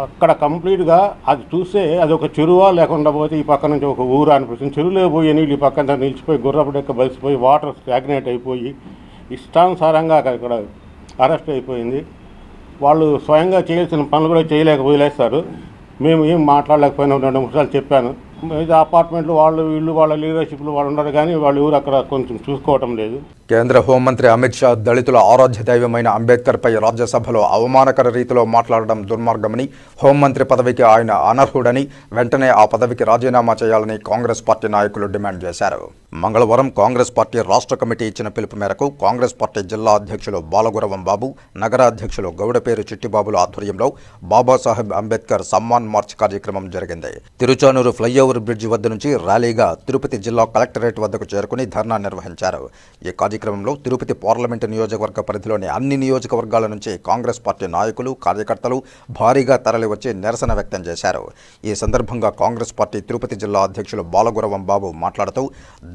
అక్కడ కంప్లీట్గా అది చూస్తే అది ఒక చెరువా లేకుండా పోతే ఈ పక్క నుంచి ఒక ఊరు అనిపిస్తుంది. చెరువులో పోయి నీళ్ళు ఈ పక్కన నిలిచిపోయి గుర్రపు డెక్క బలిసిపోయి వాటర్ స్టాగ్నేట్ అయిపోయి ఇష్టానుసారంగా అక్కడ అరెస్ట్ అయిపోయింది. వాళ్ళు స్వయంగా చేయాల్సిన పనులు కూడా చేయలేక వదిలేస్తారు. మేము ఏం మాట్లాడలేకపోయినా 2 నిమిషాలు చెప్పాను. ఇది అపార్ట్మెంట్లు వాళ్ళు వీళ్ళు వాళ్ళ లీడర్షిప్లు వాళ్ళు ఉన్నారు, కానీ వాళ్ళు ఎవరు అక్కడ కొంచెం చూసుకోవటం లేదు. కేంద్ర హోంమంత్రి అమిత్ షా దళితుల ఆరాధ్య దైవమైన అంబేద్కర్పై రాజ్యసభలో అవమానకర రీతిలో మాట్లాడడం దుర్మార్గమని, హోంమంత్రి పదవికి ఆయన అనర్హుడని, వెంటనే ఆ పదవికి రాజీనామా చేయాలని కాంగ్రెస్ పార్టీ నాయకులు డిమాండ్ చేశారు. మంగళవారం కాంగ్రెస్ పార్టీ రాష్ట్ర కమిటీ ఇచ్చిన పిలుపు మేరకు కాంగ్రెస్ పార్టీ జిల్లా అధ్యక్షులు బాలగురవం బాబు, నగర అధ్యక్షులు గౌడపేరు చిట్టిబాబుల ఆధ్వర్యంలో బాబాసాహెబ్ అంబేద్కర్ సమ్మాన్ మార్చ్ కార్యక్రమం జరిగింది. తిరుచానూరు ఫ్లైఓవర్ బ్రిడ్జి వద్ద నుంచి ర్యాలీగా తిరుపతి జిల్లా కలెక్టరేట్ వద్దకు చేరుకుని ధర్నా నిర్వహించారు. ఈ కార్యక్రమంలో తిరుపతి పార్లమెంటు నియోజకవర్గ పరిధిలోని అన్ని నియోజకవర్గాల నుంచి కాంగ్రెస్ పార్టీ నాయకులు, కార్యకర్తలు భారీగా తరలివచ్చి నిరసన వ్యక్తం చేశారు. ఈ సందర్భంగా కాంగ్రెస్ పార్టీ తిరుపతి జిల్లా అధ్యక్షులు బాలగురవం బాబు మాట్లాడుతూ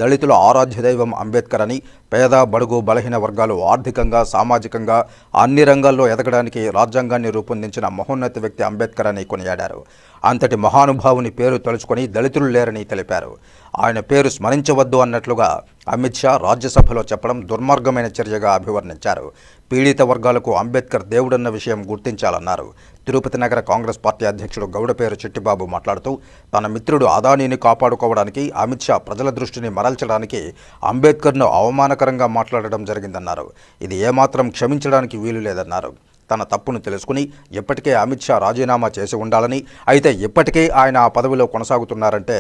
దళితుల ఆరాధ్య దైవం అంబేద్కర్ అని, పేద బడుగు బలహీన వర్గాలు ఆర్థికంగా, సామాజికంగా అన్ని రంగాల్లో ఎదగడానికి రాజ్యాంగాన్ని రూపొందించిన మహోన్నత వ్యక్తి అంబేద్కర్ అని కొనియాడారు. అంతటి మహానుభావుని పేరు తలుచుకొని దళితులు లేరని తెలిపారు. ఆయన పేరు స్మరించవద్దు అన్నట్లుగా అమిత్ షా రాజ్యసభలో చెప్పడం దుర్మార్గమైన చర్యగా అభివర్ణించారు. పీడిత వర్గాలకు అంబేద్కర్ దేవుడన్న విషయం గుర్తించాలన్నారు. తిరుపతి నగర కాంగ్రెస్ పార్టీ అధ్యక్షుడు గౌడపేరు చిట్టిబాబు మాట్లాడుతూ తన మిత్రుడు అదానీని కాపాడుకోవడానికి అమిత్ షా ప్రజల దృష్టిని మరల్చడానికి అంబేద్కర్ను అవమానకరంగా మాట్లాడడం జరిగిందన్నారు. ఇది ఏమాత్రం క్షమించడానికి వీలు లేదన్నారు. తన తప్పును తెలుసుకుని ఇప్పటికే అమిత్ షా రాజీనామా చేసి ఉండాలని, అయితే ఇప్పటికే ఆయన ఆ పదవిలో కొనసాగుతున్నారంటే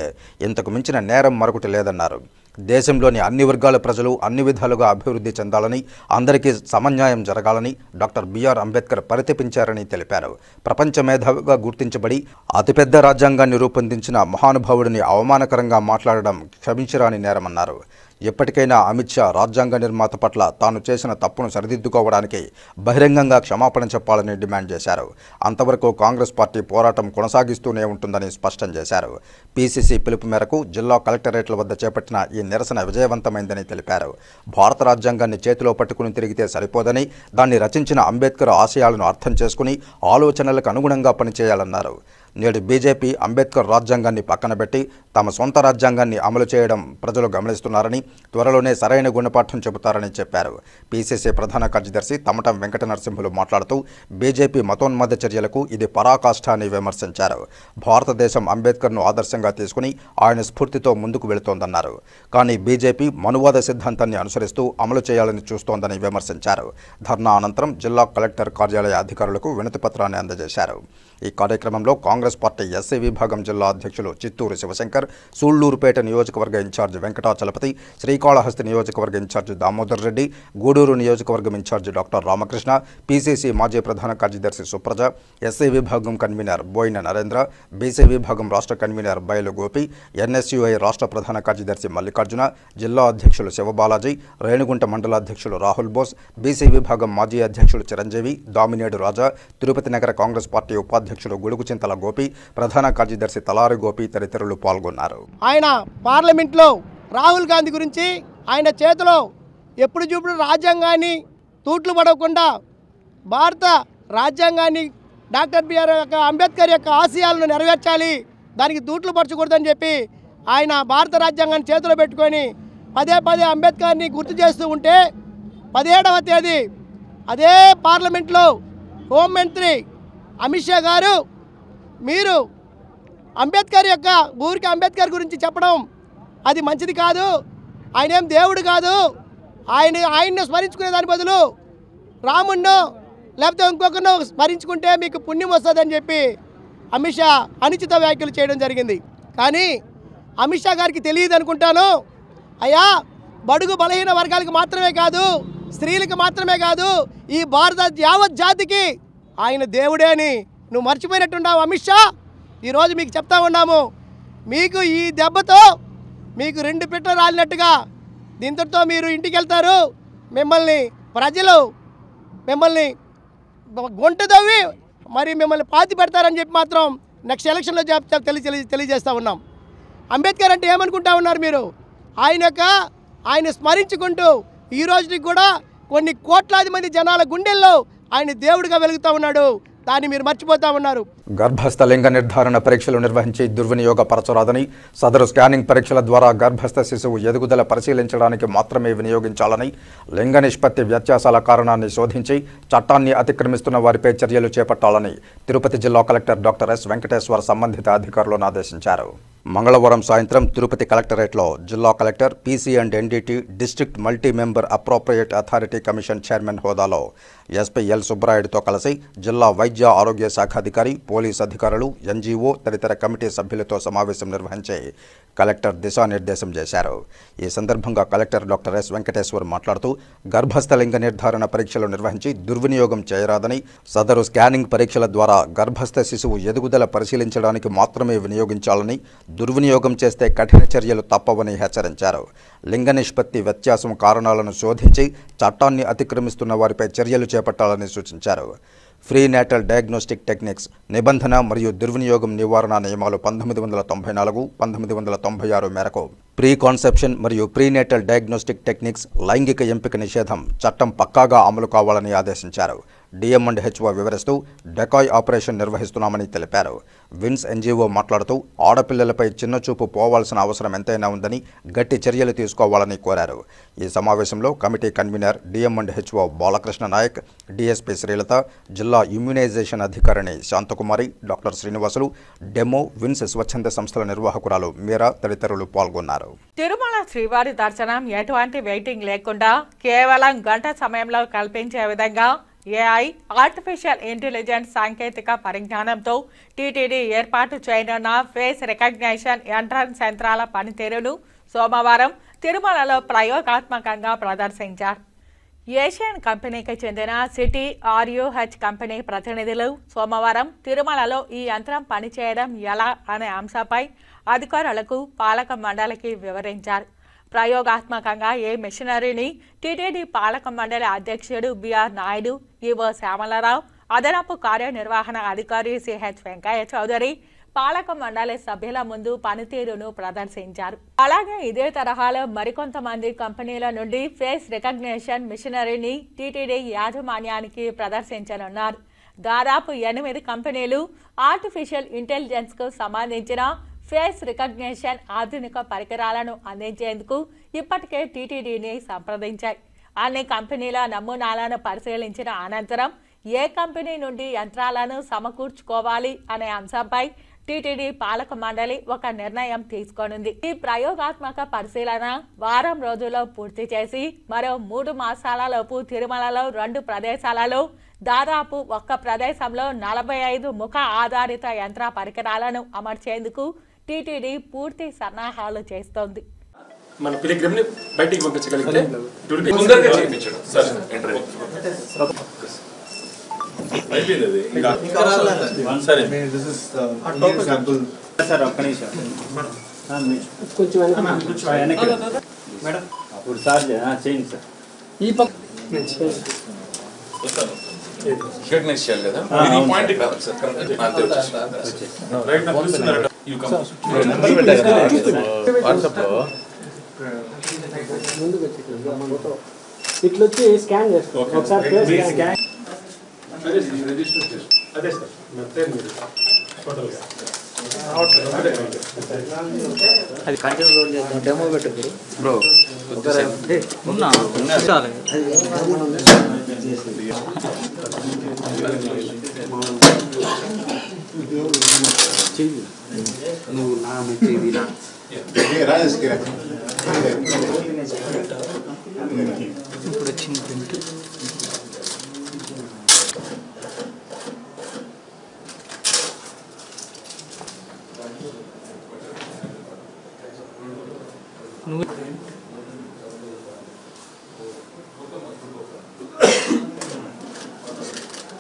ఇంతకు మించిన నేరం మరొకటి లేదన్నారు. దేశంలోని అన్ని వర్గాల ప్రజలు అన్ని విధాలుగా అభివృద్ధి చెందాలని, అందరికీ సమన్యాయం జరగాలని డాక్టర్ బిఆర్ అంబేద్కర్ పరితపించారని తెలిపారు. ప్రపంచ మేధావిగా గుర్తించబడి అతిపెద్ద రాజ్యాంగాన్ని రూపొందించిన మహానుభావుడిని అవమానకరంగా మాట్లాడడం క్షమించరాని నేరమన్నారు. ఎప్పటికైనా అమిత్ షా రాజ్యాంగ నిర్మాత పట్ల తాను చేసిన తప్పును సరిదిద్దుకోవడానికి బహిరంగంగా క్షమాపణ చెప్పాలని డిమాండ్ చేశారు. అంతవరకు కాంగ్రెస్ పార్టీ పోరాటం కొనసాగిస్తూనే ఉంటుందని స్పష్టం చేశారు. పీసీసీ పిలుపు మేరకు జిల్లా కలెక్టరేట్ల వద్ద చేపట్టిన ఈ నిరసన విజయవంతమైందని తెలిపారు. భారత రాజ్యాంగాన్ని చేతిలో పట్టుకుని తిరిగితే సరిపోదని, దాన్ని రచించిన అంబేద్కర్ ఆశయాలను అర్థం చేసుకుని ఆలోచనలకు అనుగుణంగా పనిచేయాలన్నారు. నేడు బీజేపీ అంబేద్కర్ రాజ్యాంగాన్ని పక్కనబెట్టి తమ సొంత రాజ్యాంగాన్ని అమలు చేయడం ప్రజలు గమనిస్తున్నారని, త్వరలోనే సరైన గుణపాఠం చెబుతారని చెప్పారు. పీసీసీ ప్రధాన కార్యదర్శి తమటం వెంకట నరసింహులు మాట్లాడుతూ బీజేపీ మతోన్మద చర్యలకు ఇది పరాకాష్ఠ అని విమర్శించారు. భారతదేశం అంబేద్కర్ను ఆదర్శంగా తీసుకుని ఆయన స్ఫూర్తితో ముందుకు వెళుతోందన్నారు. కానీ బీజేపీ మనువాద సిద్ధాంతాన్ని అనుసరిస్తూ అమలు చేయాలని చూస్తోందని విమర్శించారు. ధర్నా అనంతరం జిల్లా కలెక్టర్ కార్యాలయ అధికారులకు వినతిపత్రాన్ని అందజేశారు. ఈ కార్యక్రమంలో కాంగ్రెస్ పార్టీ ఎస్సీ విభాగం జిల్లా అధ్యక్షులు చిత్తూరు శివశంకర్, సూళ్లూరుపేట నియోజకవర్గ ఇన్ఛార్జ్ వెంకటాచలపతి, శ్రీకాళహస్తి నియోజకవర్గ ఇన్ఛార్జ్ దామోదర్ రెడ్డి, గూడూరు నియోజకవర్గం ఇన్ఛార్జ్ డాక్టర్ రామకృష్ణ, పీసీసీ మాజీ ప్రధాన కార్యదర్శి సుప్రజ, ఎస్సీ విభాగం కన్వీనర్ బోయిన నరేంద్ర, బీసీ విభాగం రాష్ట్ర కన్వీనర్ బయలు గోపి, ఎన్ఎస్యుఐ రాష్ట్ర ప్రధాన కార్యదర్శి మల్లికార్జున, జిల్లా అధ్యక్షులు శివబాలాజీ, రేణుగుంట మండల అధ్యక్షులు రాహుల్ బోస్, బీసీ విభాగం మాజీ అధ్యక్షులు చిరంజీవి, దామినేడు రాజా, తిరుపతి నగర కాంగ్రెస్ పార్టీ ఉపాధ్యక్షులు గుడుగుచింతల గోపి, ప్రధాన కార్యదర్శి తలారి గోపి తదితరులు పాల్గొన్నారు. ఆయన పార్లమెంట్లో రాహుల్ గాంధీ గురించి ఆయన చేతిలో ఎప్పుడు చూపుడు రాజ్యాంగాన్ని తూట్లు పడవకుండా భారత రాజ్యాంగాన్ని డాక్టర్ బిఆర్ అంబేద్కర్ యొక్క ఆశయాలను నెరవేర్చాలి, దానికి తూట్లు పరచకూడదని చెప్పి ఆయన భారత రాజ్యాంగాన్ని చేతిలో పెట్టుకొని పదే పదే అంబేద్కర్ని గుర్తు చేస్తూ ఉంటే 17వ తేదీ అదే పార్లమెంట్లో హోంమంత్రి అమిత్ షా గారు మీరు అంబేద్కర్ యొక్క ఊరికి అంబేద్కర్ గురించి చెప్పడం అది మంచిది కాదు, ఆయన ఏం దేవుడు కాదు, ఆయన్ని స్మరించుకునే దాని బదులు రాముణ్ణో లేకపోతే ఇంకొకరినో స్మరించుకుంటే మీకు పుణ్యం వస్తుందని చెప్పి అమిత్ షా అనుచిత వ్యాఖ్యలు చేయడం జరిగింది. కానీ అమిత్ షా గారికి తెలియదు అనుకుంటాను, అయ్యా బడుగు బలహీన వర్గాలకు మాత్రమే కాదు, స్త్రీలకు మాత్రమే కాదు, ఈ భారత యావత్ జాతికి ఆయన దేవుడే అని నువ్వు మర్చిపోయినట్టున్నావు అమిత్ షా. ఈరోజు మీకు చెప్తా ఉన్నాము, మీకు ఈ దెబ్బతో మీకు 2 పిట్టలు రాలినట్టుగా దీంతో మీరు ఇంటికి వెళ్తారు, ప్రజలు మిమ్మల్ని గుంట తవ్వి మరి మిమ్మల్ని పాతి పెడతారని చెప్పి మాత్రం నెక్స్ట్ ఎలక్షన్లో తెలియజేస్తూ ఉన్నాం. అంబేద్కర్ అంటే ఏమనుకుంటా ఉన్నారు మీరు? ఆయన స్మరించుకుంటూ ఈ రోజుకి కూడా కొన్ని కోట్లాది మంది జనాల గుండెల్లో ఆయన దేవుడిగా వెలుగుతూ ఉన్నాడు, దాన్ని మీరు మర్చిపోతా ఉన్నారు. గర్భస్థ లింగ నిర్ధారణ పరీక్షలు నిర్వహించి దుర్వినియోగపరచరాదని, సదరు స్కానింగ్ పరీక్షల ద్వారా గర్భస్థ శిశువు ఎదుగుదల పరిశీలించడానికి మాత్రమే వినియోగించాలని, లింగ నిష్పత్తి వ్యత్యాసాల కారణాన్ని శోధించి చట్టాన్ని అతిక్రమిస్తున్న వారిపై చర్యలు చేపట్టాలని తిరుపతి జిల్లా కలెక్టర్ డాక్టర్ ఎస్ వెంకటేశ్వర్ సంబంధిత అధికారులను ఆదేశించారు. మంగళవారం సాయంత్రం తిరుపతి కలెక్టరేట్లో జిల్లా collector PC and NDT district multi member appropriate authority commission chairman హోదాలో ఎస్పీ ఎల్ సుబ్బరాయుడుతో కలిసి జిల్లా వైద్య ఆరోగ్య శాఖ అధికారి, పోలీస్ అధికారులు, ఎన్జీఓ తదితర కమిటీ సభ్యులతో సమావేశం నిర్వహించి కలెక్టర్ దిశానిర్దేశం చేశారు. ఈ సందర్భంగా కలెక్టర్ డాక్టర్ ఎస్ వెంకటేశ్వర్ మాట్లాడుతూ గర్భస్థ లింగ నిర్ధారణ పరీక్షలు నిర్వహించి దుర్వినియోగం చేయరాదని, సదరు స్కానింగ్ పరీక్షల ద్వారా గర్భస్థ శిశువు ఎదుగుదల పరిశీలించడానికి మాత్రమే వినియోగించాలని, దుర్వినియోగం చేస్తే కఠిన చర్యలు తప్పవని హెచ్చరించారు. లింగ నిష్పత్తి వ్యత్యాసం కారణాలను శోధించి చట్టాన్ని అతిక్రమిస్తున్న వారిపై చర్యలు చేపట్టాలని సూచించారు. ఫ్రీ నేటల్ డయాగ్నోస్టిక్ టెక్నిక్స్ నిబంధన మరియు దుర్వినియోగం నివారణ నియమాలు 1994, 1996 మేరకు ప్రీ కాన్సెప్షన్ మరియు ప్రీనేటల్ డయాగ్నోస్టిక్ టెక్నిక్స్, లైంగిక ఎంపిక నిషేధం చట్టం పక్కాగా అమలు కావాలని ఆదేశించారు. డిఎం అండ్ హెచ్ఓ వివరిస్తూ డెకాయ్ ఆపరేషన్ నిర్వహిస్తున్నామని తెలిపారు. విన్స్ ఎన్జీఓ మాట్లాడుతూ ఆడపిల్లలపై చిన్నచూపు పోవాల్సిన అవసరం ఎంతైనా ఉందని, గట్టి చర్యలు తీసుకోవాలని కోరారు. ఈ సమావేశంలో committee convener DM and HO Balakrishna Naik, DSP Srilatha, జిల్లా ఇమ్యునైజేషన్ అధికారిణి Shanthakumari, doctor Srinivasulu, demo, wins స్వచ్ఛంద సంస్థల నిర్వాహకురాలు మీరా తదితరులు పాల్గొన్నారు. తిరుమల శ్రీవారి దర్శనం ఎటువంటి వెయిటింగ్ లేకుండా కేవలం గంట సమయంలో కల్పించే విధంగా ఏఐ ఆర్టిఫిషియల్ ఇంటెలిజెన్స్ సాంకేతిక పరిజ్ఞానంతో టీటీడీ ఏర్పాటు చేయనున్న ఫేస్ రికగ్నిషన్ ఎంట్రన్స్ యంత్రాల పనితీరును సోమవారం తిరుమలలో ప్రయోగాత్మకంగా ప్రదర్శించారు. ఏషియన్ కంపెనీకి చెందిన సిటీ ఆర్యూహెచ్ కంపెనీ ప్రతినిధులు సోమవారం తిరుమలలో ఈ యంత్రం పనిచేయడం ఎలా అనే అంశంపై అధికారులకు, పాలక మండలికి వివరించారు. ప్రయోగాత్మకంగా ఈ మిషనరీని టీటీడీ పాలక మండలి అధ్యక్షుడు బిఆర్ నాయుడు, ఈవో శ్యామలరావు, అదనపు కార్యనిర్వహణ అధికారి సిహెచ్ వెంకయ్య చౌదరి పాలక మండలి సభ్యుల ముందు పనితీరును ప్రదర్శించారు. అలాగే ఇదే తరహాలో మరికొంతమంది కంపెనీల నుండి ఫేస్ రికగ్నిషన్ మిషనరీని టీటీడీ యాజమాన్యానికి ప్రదర్శించనున్నారు. దాదాపు 8 కంపెనీలు ఆర్టిఫిషియల్ ఇంటెలిజెన్స్ కు సంబంధించిన ఫేస్ రికగ్నిషన్ ఆధునిక పరికరాలను అందించేందుకు ఇప్పటికే టీటీడీని సంప్రదించాయి. అన్ని కంపెనీల నమూనాలను పరిశీలించిన అనంతరం ఏ కంపెనీ నుండి యంత్రాలను సమకూర్చుకోవాలి అనే అంశంపై టీటీడీ పాలక మండలి ఒక నిర్ణయం తీసుకోనుంది. ఈ ప్రయోగాత్మక పరిశీలన వారం రోజుల్లో పూర్తి చేసి మరో 3 మాసాలలోపు తిరుమలలో 2 ప్రదేశాలలో దాదాపు ఒక్క ప్రదేశంలో 45 ముఖ ఆధారిత యంత్ర పరికరాలను అమర్చేందుకు టీటీడీ పూర్తి సన్నాహాలు చేస్తోంది. మన పిలిగ్రిమ్ ని బయటికి పంపించగలిగితే తొందరగా చేయించడం సార్ అయిపోయింది. సరే సార్ ఒక్క నిమిషం కొంచెం మేడం అప్పుడు సార్ చేయండి సార్. ఈ పక్క రికగ్నైజ్ చేయాలి కదా, ఇది పాయింట్ కావాలి సార్. రైట్ నా పిలుస్తున్నారు. యు కమ్ వాట్సాప్ లో ముందుకు వచ్చి ఇట్లా వచ్చి స్కాన్ చేసుకోండి ఒకసారి అదే సార్ టోటల్గా అది కంటిన్యూ రోల్ చేద్దాం డెమో పెట్టు బ్రో నువ్వు నా మంచి ఇప్పుడు వచ్చింది ప్రింట్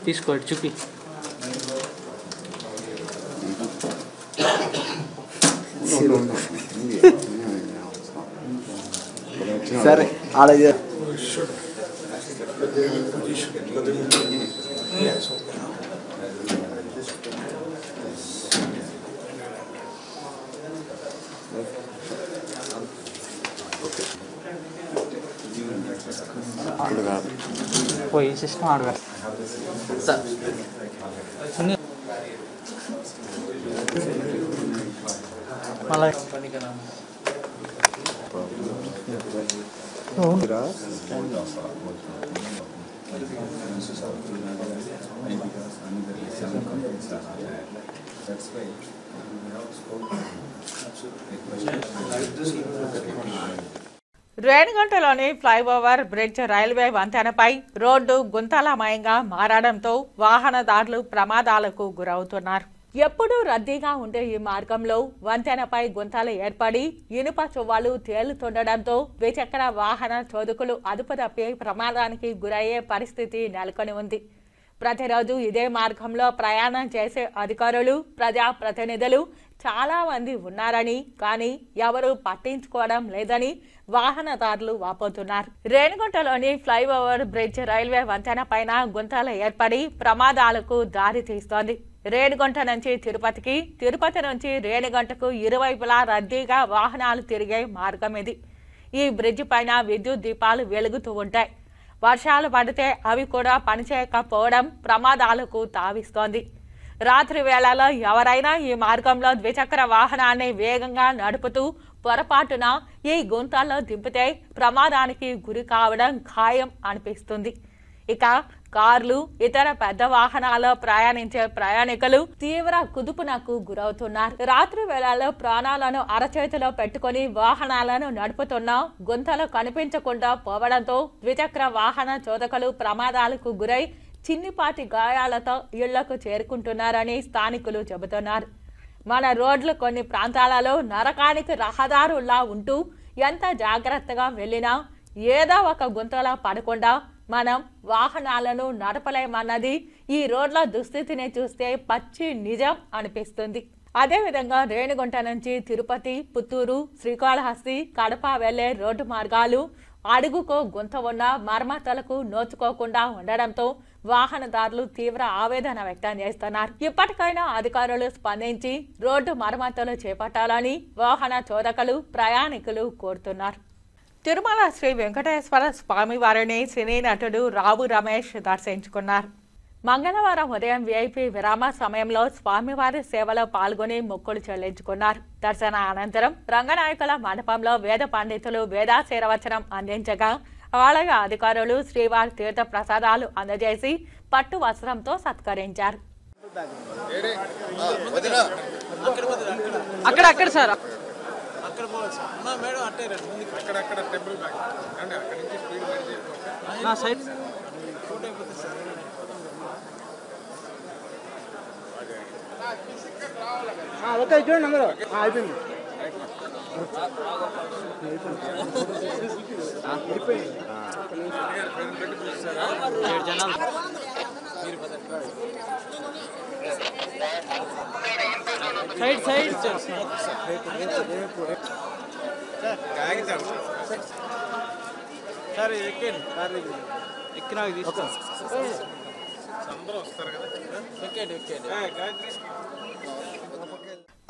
తీసుకోండి చూపి సరే అలాగే పోయి సిస్టమ్ ఆడగా సార్ మళ్ళీ రేణిగుంటలోని ఫ్లైఓవర్ బ్రిడ్జ్ రైల్వే వంతెనపై రోడ్డు గుంతలమయంగా మారడంతో వాహనదారులు ప్రమాదాలకు గురవుతున్నారు. ఎప్పుడూ రద్దీగా ఉండే ఈ మార్గంలో వంతెనపై గుంతలు ఏర్పడి ఇనుప చువ్వలు తేలుతుండడంతో ద్విచక్ర వాహన చోదకులు అదుపు తప్పి ప్రమాదానికి గురయ్యే పరిస్థితి నెలకొని ఉంది. ప్రతిరోజు ఇదే మార్గంలో ప్రయాణం చేసే అధికారులు, ప్రజాప్రతినిధులు చాలా మంది ఉన్నారని, కానీ ఎవరూ పట్టించుకోవడం లేదని వాహనదారులు వాపోతున్నారు. రేణిగుంటలోని ఫ్లైఓవర్ బ్రిడ్జ్ రైల్వే వంతెన పైన గుంతలు ఏర్పడి ప్రమాదాలకు దారి తీస్తోంది. రేణిగుంట నుంచి తిరుపతికి, తిరుపతి నుంచి రేణిగుంటకు ఇరువైపులా రద్దీగా వాహనాలు తిరిగే మార్గం ఇది. ఈ బ్రిడ్జ్ పైన విద్యుత్ దీపాలు వెలుగుతూ ఉంటాయి. వర్షాలు పడితే అవి కూడా పనిచేయకపోవడం ప్రమాదాలకు తావిస్తోంది. రాత్రి వేళలో ఎవరైనా ఈ మార్గంలో ద్విచక్ర వాహనాన్ని వేగంగా నడుపుతూ పొరపాటున ఈ గుంతల్లో దింపితే ప్రమాదానికి గురి కావడం ఖాయం అనిపిస్తుంది. ఇక కార్లు, ఇతర పెద్ద వాహనాల్లో ప్రయాణించే ప్రయాణికులు తీవ్ర కుదుపునకు గురవుతున్నారు. రాత్రి వేళల్లో ప్రాణాలను అరచేతిలో పెట్టుకుని వాహనాలను నడుపుతున్నా గుంతలు కనిపించకుండా పోవడంతో ద్విచక్ర వాహన చోదకులు ప్రమాదాలకు గురై చిన్నిపాటి గాయాలతో ఇళ్లకు చేరుకుంటున్నారని స్థానికులు చెబుతున్నారు. మన రోడ్లు కొన్ని ప్రాంతాలలో నరకానికి రహదారుల్లా ఉంటూ ఎంత జాగ్రత్తగా వెళ్ళినా ఏదో ఒక గుంతలో పడకుండా మనం వాహనాలను నడపలేమన్నది ఈ రోడ్ల దుస్థితిని చూస్తే పచ్చి నిజం అనిపిస్తుంది. అదేవిధంగా రేణిగుంట నుంచి తిరుపతి, పుత్తూరు, శ్రీకాళహస్తి, కడప వెళ్లే రోడ్డు మార్గాలు అడుగుకో గుంత ఉన్న మరమ్మతులకు నోచుకోకుండా ఉండడంతో వాహనదారులు తీవ్ర ఆవేదన వ్యక్తం చేస్తున్నారు. ఇప్పటికైనా అధికారులు స్పందించి రోడ్డు మరమ్మతులు చేపట్టాలని వాహన చోదకులు, ప్రయాణికులు కోరుతున్నారు. తిరుమల శ్రీ వెంకటేశ్వర స్వామి వారిని సినీ నటుడు రావు రమేష్ దర్శించుకున్నారు. మంగళవారం ఉదయం విఐపి విరామ సమయంలో స్వామివారి సేవలో పాల్గొని మొక్కులు చెల్లించుకున్నారు. దర్శన అనంతరం రంగనాయకుల మండపంలో వేద పండితులు వేదాశీర్వచనం అందించగా ఆలయ అధికారులు శ్రీవారి తీర్థ ప్రసాదాలు అందజేసి పట్టు వస్త్రంతో సత్కరించారు. చూడండి అందరూ అయిపోయింది. సైడ్ సైడ్ సార్ ఎక్కండి, కార్ ఎక్కినా తీసుకో. అందరూ వస్తారు కదా, ఎక్కండి ఎక్కండి.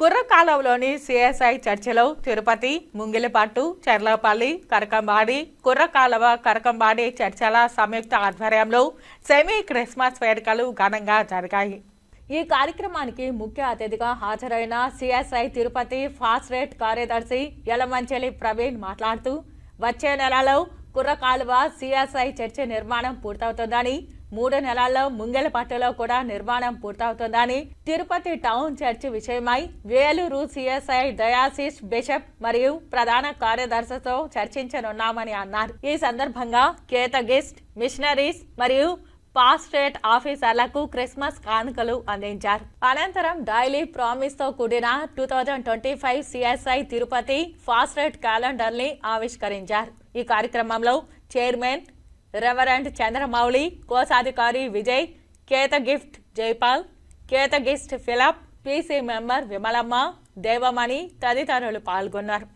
కుర్రకాలంలోని సిఎస్ఐ చర్చిలో తిరుపతి, ముంగిలిపట్టు, చెర్లపల్లి, కరకంబాడి, కుర్రకాలవ, కరకంబాడి చర్చల సంయుక్త ఆధ్వర్యంలో సెమీ క్రిస్మస్ వేడుకలు ఘనంగా జరిగాయి. ఈ కార్యక్రమానికి ముఖ్య అతిథిగా హాజరైన సిఎస్ఐ తిరుపతి ఫాస్ట్ రేట్ కార్యదర్శి యలమంచెలి ప్రవీణ్ మాట్లాడుతూ వచ్చే నెలలో కుర్రకాలువ సిఎస్ఐ చర్చి నిర్మాణం పూర్తవుతుందని, 3 నెలల్లో ముంగెలపట్టులో కూడా నిర్మాణం పూర్తవుతుందని, తిరుపతి టౌన్ చర్చి విషయమై వేలూరు సిఎస్ఐ డయాసిస్ బిషప్ మరియు ప్రధాన కార్యదర్శితో చర్చించనున్నామని అన్నారు. ఈ సందర్భంగా కేతగిస్ట్, మిషనరీస్ మరియు పాస్టరేట్ ఆఫీసర్లకు క్రిస్మస్ కానుకలు అందించారు. అనంతరం డైలీ ప్రామిస్ తో కూడిన 2025 CSI Tirupati pastorate calendar ని ఆవిష్కరించారు. ఈ కార్యక్రమంలో చైర్మన్ రెవరెండ్ చంద్రమౌళి, కోశాధికారి Vijay, catechist Jaipal, catechist Philip, PC member Vimalamma, Devamani తదితరులు పాల్గొన్నారు.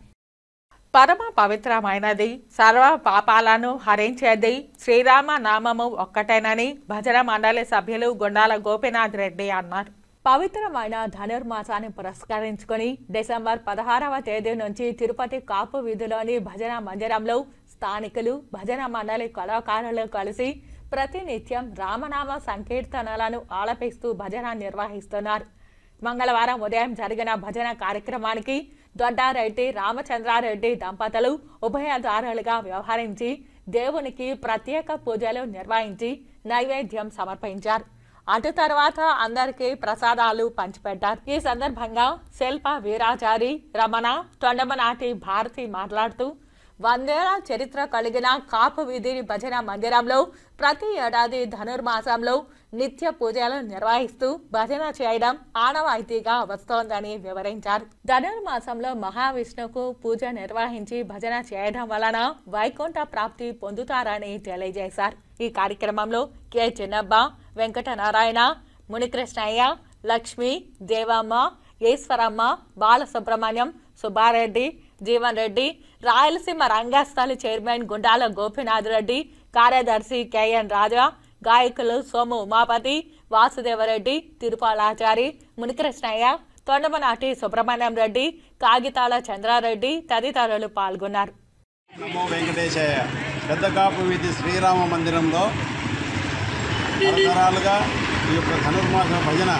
పరమ పవిత్రమైనది, సర్వ పాపాలను హరించేది శ్రీరామ నామము ఒక్కటేనని భజన మండలి సభ్యులు గుండాల గోపీనాథ్ రెడ్డి అన్నారు. పవిత్రమైన ధనుర్మాసాన్ని పురస్కరించుకుని డిసెంబర్ 16వ తేదీ నుంచి తిరుపతి కాపు వీధిలోని భజన మందిరంలో స్థానికులు, భజన మండలి కళాకారులు కలిసి ప్రతినిత్యం రామనామ సంకీర్తనలను ఆలపిస్తూ భజన నిర్వహిస్తున్నారు. మంగళవారం ఉదయం జరిగిన భజన కార్యక్రమానికి దొడ్డారెడ్డి రామచంద్రారెడ్డి దంపతులు ఉభయదారులుగా వ్యవహరించి దేవునికి ప్రత్యేక పూజలు నిర్వహించి నైవేద్యం సమర్పించారు. అటు తర్వాత అందరికీ ప్రసాదాలు పంచిపెట్టారు. ఈ సందర్భంగా శిల్ప వీరాచారి, రమణ, తొండమనాటి భారతి మాట్లాడుతూ 100 ఏళ్ల చరిత్ర కలిగిన కాపు వీధి భజన మందిరంలో ప్రతి ఏడాది ధనుర్మాసంలో నిత్య పూజలు నిర్వహిస్తూ భజన చేయడం ఆనవాయితీగా వస్తోందని వివరించారు. ధనుర్మాసంలో మహావిష్ణువుకు పూజ నిర్వహించి భజన చేయడం వలన వైకుంఠ ప్రాప్తి పొందుతారని తెలియజేశారు. ఈ కార్యక్రమంలో కె చిన్నబ్బ, వెంకటనారాయణ, మునికృష్ణయ్య, లక్ష్మి, దేవమ్మ, ఈశ్వరమ్మ, బాలసుబ్రహ్మణ్యం, సుబ్బారెడ్డి, జీవన్ రెడ్డి, రాయలసీమ రంగస్థలి చైర్మన్ గుండాల గోపీనాథ్ రెడ్డి, కార్యదర్శి కెఎన్ రాజా, గాయకులు సోము ఉమాపతి, వాసుదేవరెడ్డి, తిరుపాలాచారి, మునికృష్ణయ్య, తొండమనాటి సుబ్రహ్మణ్యం రెడ్డి, కాగితాల చంద్రారెడ్డి తదితరులు పాల్గొన్నారు. నమో వెంకటేశయ్య. పెద్ద కాపు వీధి శ్రీరామ మందిరంలో తరతరాలుగా ఈ యొక్క ధనుర్మాస భజన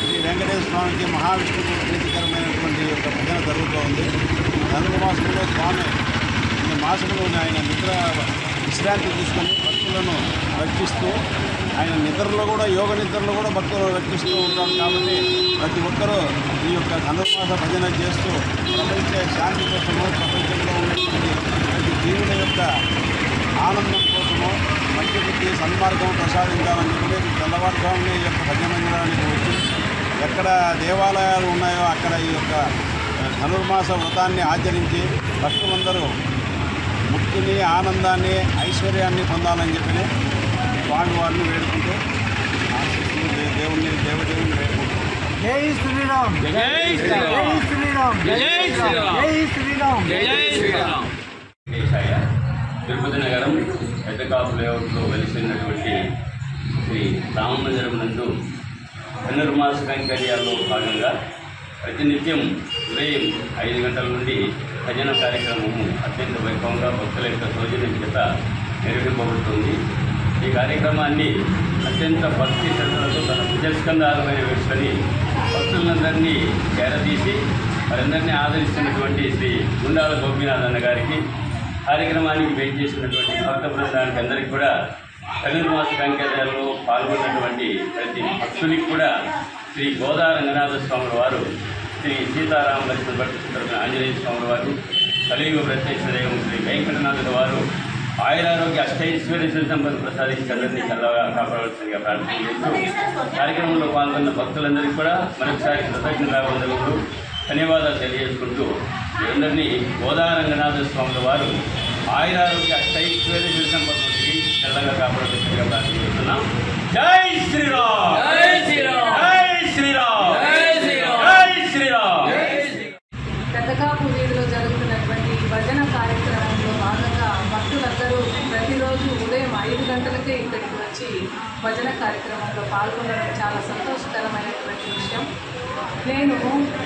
శ్రీ వెంకటేశ్వర స్వామికి మహావిష్ణువుకు ప్రీతికరమైనటువంటి యొక్క భజన జరుగుతూ ఉంది. ధనుర్మాసంలో స్వామి ఈ మాసంలోని ఆయన నిద్ర విశ్రాంతి తీసుకొని భక్తులను రక్షిస్తూ, ఆయన నిద్రలో కూడా యోగ నిద్రలో కూడా భక్తులను రక్షిస్తూ ఉంటాడు. కాబట్టి ప్రతి ఒక్కరూ ఈ యొక్క ధనుర్మాస భజన చేస్తూ ప్రపంచ శాంతి కోసము, ప్రపంచంలో ఉన్నటువంటి ప్రతి జీవుల యొక్క ఆనందం కోసము మంచి బుద్ధి సన్మార్గం ప్రసాదించాలని చెప్పి తెల్లవారుజామునే ఈ యొక్క భజన మందిరానికి వచ్చి ఎక్కడ దేవాలయాలు ఉన్నాయో అక్కడ ఈ యొక్క ధనుర్మాస వ్రతాన్ని ఆచరించి భక్తులందరూ ముక్తిని, ఆనందాన్ని, ఐశ్వర్యాన్ని పొందాలని చెప్పి స్వామి వారిని వేడుకుంటూ దేవుడిని దేవదేవుని వేడుకుంటాం. జై శ్రీరామ్, జై శ్రీరామ్, జై శ్రీరామ్, జై శ్రీరామ్, జై శ్రీరామ్, జై శ్రీరామ్. తిరుపతి నగరం పెద్దకాపు లేఅవుట్లో వెలిసినటువంటి శ్రీ రామమందిరం నందు ధనుర్మాస కైంకర్యాల్లో భాగంగా ప్రతినిత్యం ఉదయం 5 గంటల నుండి భజన కార్యక్రమము అత్యంత వైభవంగా భక్తుల యొక్క సౌజన్యం చేత నిర్వహింపబడుతుంది. ఈ కార్యక్రమాన్ని అత్యంత భక్తి శ్రద్ధలతో తన భుజస్కంధాలపైన వేసుకొని భక్తులందరినీ చేరదీసి వారందరినీ ఆదరిస్తున్నటువంటి శ్రీ గుండాల గోపీనాథ్ అన్న గారికి, కార్యక్రమానికి వెయిట్ చేసినటువంటి భక్త బృందానికి అందరికీ కూడా ధనుర్మాస కైంకర్యాల్లో పాల్గొన్నటువంటి ప్రతి భక్తునికి కూడా శ్రీ గోదా రంగనాథ స్వాముల వారు, శ్రీ సీతారామ లక్ష్మణ భట్టు ఆంజనేయ స్వాముల వారు, కలియుగ ప్రత్యక్ష దైవం శ్రీ వెంకటనాథుల వారు ఆయురారోగ్య అష్టైశ్వర్య సంపద ప్రసాదించి అందరినీ చల్లగా కాపాడవలసిందిగా ప్రార్థన చేస్తూ కార్యక్రమంలో పాల్గొన్న భక్తులందరికీ కూడా మరొకసారి కృతజ్ఞతావందనములు, ధన్యవాదాలు తెలియజేసుకుంటూ అందరినీ గోదా రంగనాథ స్వాముల వారు ఆయురారోగ్య అష్టైశ్వర్య సంపద చల్లగా కాపాడవలసిందిగా ప్రార్థన చేస్తున్నాం. జై శ్రీరామ్, జై శ్రీరామ్, జై శ్రీరామ్, జై శ్రీరామ్, జై శ్రీరామ్. పెద్దకాపు వీధిలో జరుగుతున్నటువంటి భజన కార్యక్రమంలో భాగంగా భక్తులందరూ ప్రతిరోజు ఉదయం 5 గంటలకే ఇక్కడికి వచ్చి భజన కార్యక్రమంలో పాల్గొనడం చాలా సంతోషకరమైనటువంటి విషయం. నేను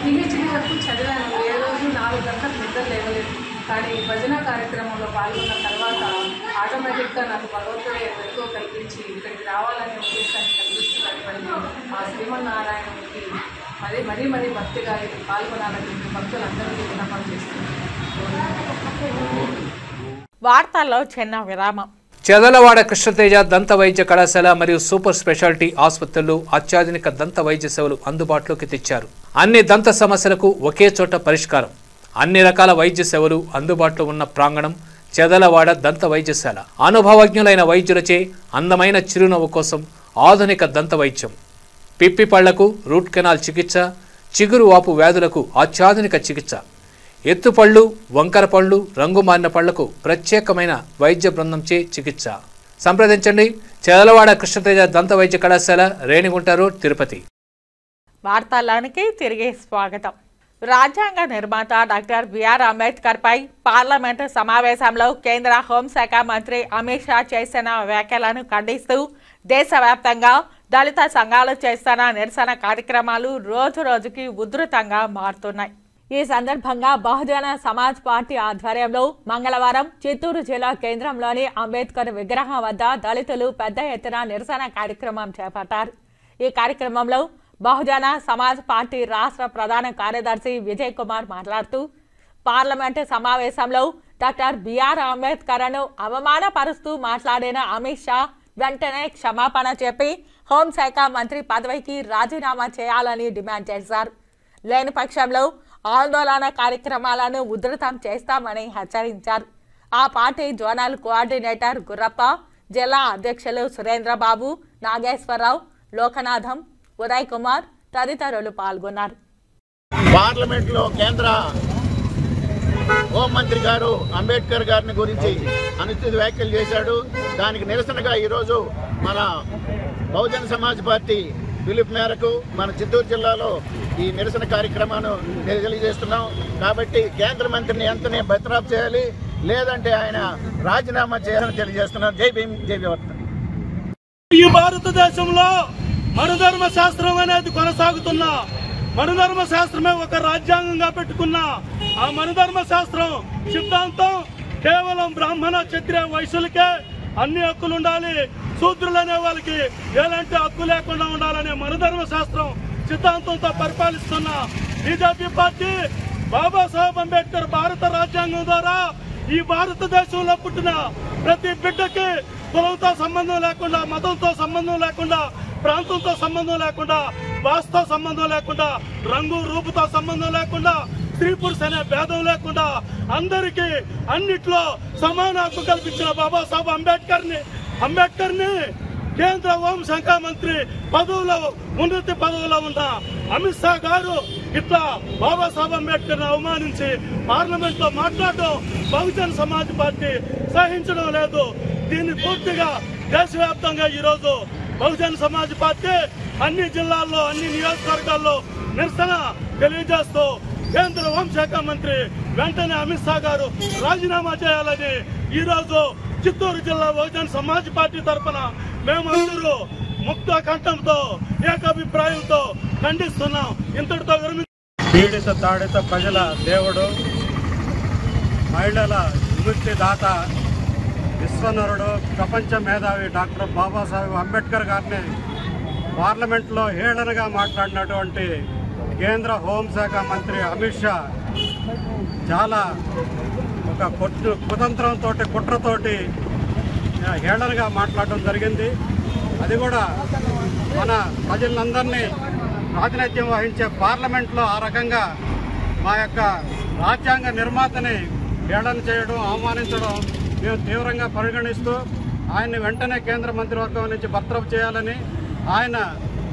PhD వరకు చదివాను. ఏ రోజు 4 గంటలకు నిద్ర లేవలేదు. కానీ భజన కార్యక్రమంలో పాల్గొన్న తర్వాత ఆటోమేటిక్గా నాకు భగవంతుడే ఎక్కువ కల్పించి ఇక్కడికి రావాలనే ఉద్దేశాన్ని కలిగిస్తున్నటువంటి ఆ శ్రీమన్నారాయణుడికి మరీ భక్తిగా ఇది పాల్గొనాలని భక్తులందరికీ విన్నపం చేస్తున్నాను. వార్తల్లో చిన్న విరామం. చదలవాడ కృష్ణతేజ దంత వైద్య కళాశాల మరియు సూపర్ స్పెషాలిటీ ఆసుపత్రుల్లో అత్యాధునిక దంత వైద్య సేవలు అందుబాటులోకి తెచ్చారు. అన్ని దంత సమస్యలకు ఒకే చోట పరిష్కారం. అన్ని రకాల వైద్య సేవలు అందుబాటులో ఉన్న ప్రాంగణం చదలవాడ దంత వైద్యశాల. అనుభవజ్ఞులైన వైద్యులచే అందమైన చిరునవ్వు కోసం ఆధునిక దంత వైద్యం, పిప్పి పళ్లకు రూట్ కెనాల్ చికిత్స, చిగురు వాపు వ్యాధులకు అత్యాధునిక చికిత్స, ఎత్తుపళ్ళు, వంకర పళ్ళు, రంగు మారిన పళ్లకు ప్రత్యేకమైన వైద్య బృందంచే చికిత్స. సంప్రదించండి చదలవాడ కృష్ణతేజ దంత వైద్య కళాశాల, రేణిగుంట రోడ్, తిరుపతి. వార్తల్లోనికి తిరిగి స్వాగతం. రాజ్యాంగ నిర్మాత డాక్టర్ బిఆర్ అంబేద్కర్ పై పార్లమెంటు సమావేశంలో కేంద్ర హోంశాఖ మంత్రి అమిత్ షా చేసిన వ్యాఖ్యలను ఖండిస్తూ దేశవ్యాప్తంగా దళిత సంఘాలు చేస్తున్న నిరసన కార్యక్రమాలు రోజురోజుకి ఉధృతంగా మారుతున్నాయి. ఈ సందర్భంగా బహుజన సమాజ్ పార్టీ ఆధ్వర్యంలో మంగళవారం చిత్తూరు జిల్లా కేంద్రంలోని అంబేద్కర్ విగ్రహం వద్ద దళితులు పెద్ద ఎత్తున నిరసన కార్యక్రమం చేపట్టారు. ఈ కార్యక్రమంలో బహుజన సమాజ్ పార్టీ రాష్ట్ర ప్రధాన కార్యదర్శి విజయ్ కుమార్ మాట్లాడుతూ పార్లమెంటు సమావేశంలో డాక్టర్ బిఆర్ అంబేద్కర్ను అవమానపరుస్తూ మాట్లాడిన అమిత్ షా వెంటనే క్షమాపణ చెప్పి హోంశాఖ మంత్రి పదవికి రాజీనామా చేయాలని డిమాండ్ చేశారు. లేని పక్షంలో ఆందోళన కార్యక్రమాలను ఉధృతం చేస్తామని హెచ్చరించారు. ఆ పార్టీ జోనల్ కోఆర్డినేటర్ గుర్రప్ప, జిల్లా అధ్యక్షులు సురేంద్రబాబు, నాగేశ్వరరావు, లోకనాథం, ఉదయ్ కుమార్ తదితరులు పాల్గొన్నారు. పార్లమెంట్లో కేంద్ర హోంమంత్రి గారు అంబేద్కర్ గారిని గురించి అనుచిత వ్యాఖ్యలు చేశాడు. దానికి నిరసనగా ఈరోజు మన బహుజన సమాజ్ పార్టీ పిలుపు మేరకు మన చిత్తూరు జిల్లాలో ఈ నిరసన కార్యక్రమాన్ని తెలియజేస్తున్నాం. కాబట్టి కేంద్ర మంత్రిని వెంటనే బర్తరఫ్ చేయాలి, లేదంటే ఆయన రాజీనామా చేయాలని తెలియజేస్తున్నాం. జై భీమ్, జై వివర్తన్. ఈ భారతదేశంలో మనుధర్మ శాస్త్రం అనేది కొనసాగుతున్నా, మనుధర్మ శాస్త్రమే ఒక రాజ్యాంగంగా పెట్టుకున్న ఆ మనుధర్మ శాస్త్రం సిద్ధాంతం కేవలం బ్రాహ్మణ, క్షత్రియ, వైశ్యులకే అన్ని హక్కులు ఉండాలి, శూద్రులనే వాళ్ళకి ఎలాంటి హక్కు లేకుండా ఉండాలనే మనుధర్మ శాస్త్రం సిద్ధాంతంతో పరిపాలిస్తున్న బీజేపీ పార్టీ బాబాసాహెబ్ అంబేద్కర్ భారత రాజ్యాంగం ద్వారా ఈ భారతదేశంలో పుట్టిన ప్రతి బిడ్డకి కులంతో సంబంధం లేకుండా, మతంతో సంబంధం లేకుండా, ప్రాంతంతో సంబంధం లేకుండా, భాషతో సంబంధం లేకుండా, రంగు రూపుతో సంబంధం లేకుండా, స్త్రీ పురుష అనే భేదం లేకుండా అందరికీ అన్నిట్లో సమాన హక్కు కల్పించిన బాబాసాహెబ్ అంబేద్కర్ ని కేంద్ర హోంశాఖ మంత్రి పదవులో, ఉన్నత పదవులో ఉన్న అమిత్ షా గారు ఇట్లా బాబాసాహెబ్ అంబేద్కర్ ని అవమానించి పార్లమెంట్ లో మాట్లాడడం బహుజన సమాజ్ పార్టీ సహించడం లేదు. దీన్ని పూర్తిగా దేశవ్యాప్తంగా ఈరోజు బహుజన సమాజ్ పార్టీ అన్ని జిల్లాల్లో, అన్ని నియోజకవర్గాల్లో నిరసన తెలియజేస్తూ కేంద్ర హోంశాఖ మంత్రి వెంటనే అమిత్ షా గారు రాజీనామా చేయాలని ఈరోజు చిత్తూరు జిల్లా బహుజన సమాజ్ పార్టీ తరఫున మేమందరూ ముక్త కంఠంతో, ఏకాభిప్రాయంతో ఖండిస్తున్నాం. ఇంతటితో పీడిత తాడిత ప్రజల దేవుడు, మహిళల విముక్తి దాత, విశ్వనరుడు, ప్రపంచ మేధావి డాక్టర్ బాబాసాహెబ్ అంబేద్కర్ గారిని పార్లమెంట్లో హేళనగా మాట్లాడినటువంటి కేంద్ర హోంశాఖ మంత్రి అమిత్ షా చాలా ఒక కుతంత్రంతో, కుట్రతోటి హేళనగా మాట్లాడడం జరిగింది. అది కూడా మన ప్రజలందరినీ ప్రాతినిధ్యం వహించే పార్లమెంట్లో ఆ రకంగా మా యొక్క రాజ్యాంగ నిర్మాతని హేళన చేయడం, అవమానించడం మేము తీవ్రంగా పరిగణిస్తూ ఆయన్ని వెంటనే కేంద్ర మంత్రివర్గం నుంచి బర్తరఫ్ చేయాలని, ఆయన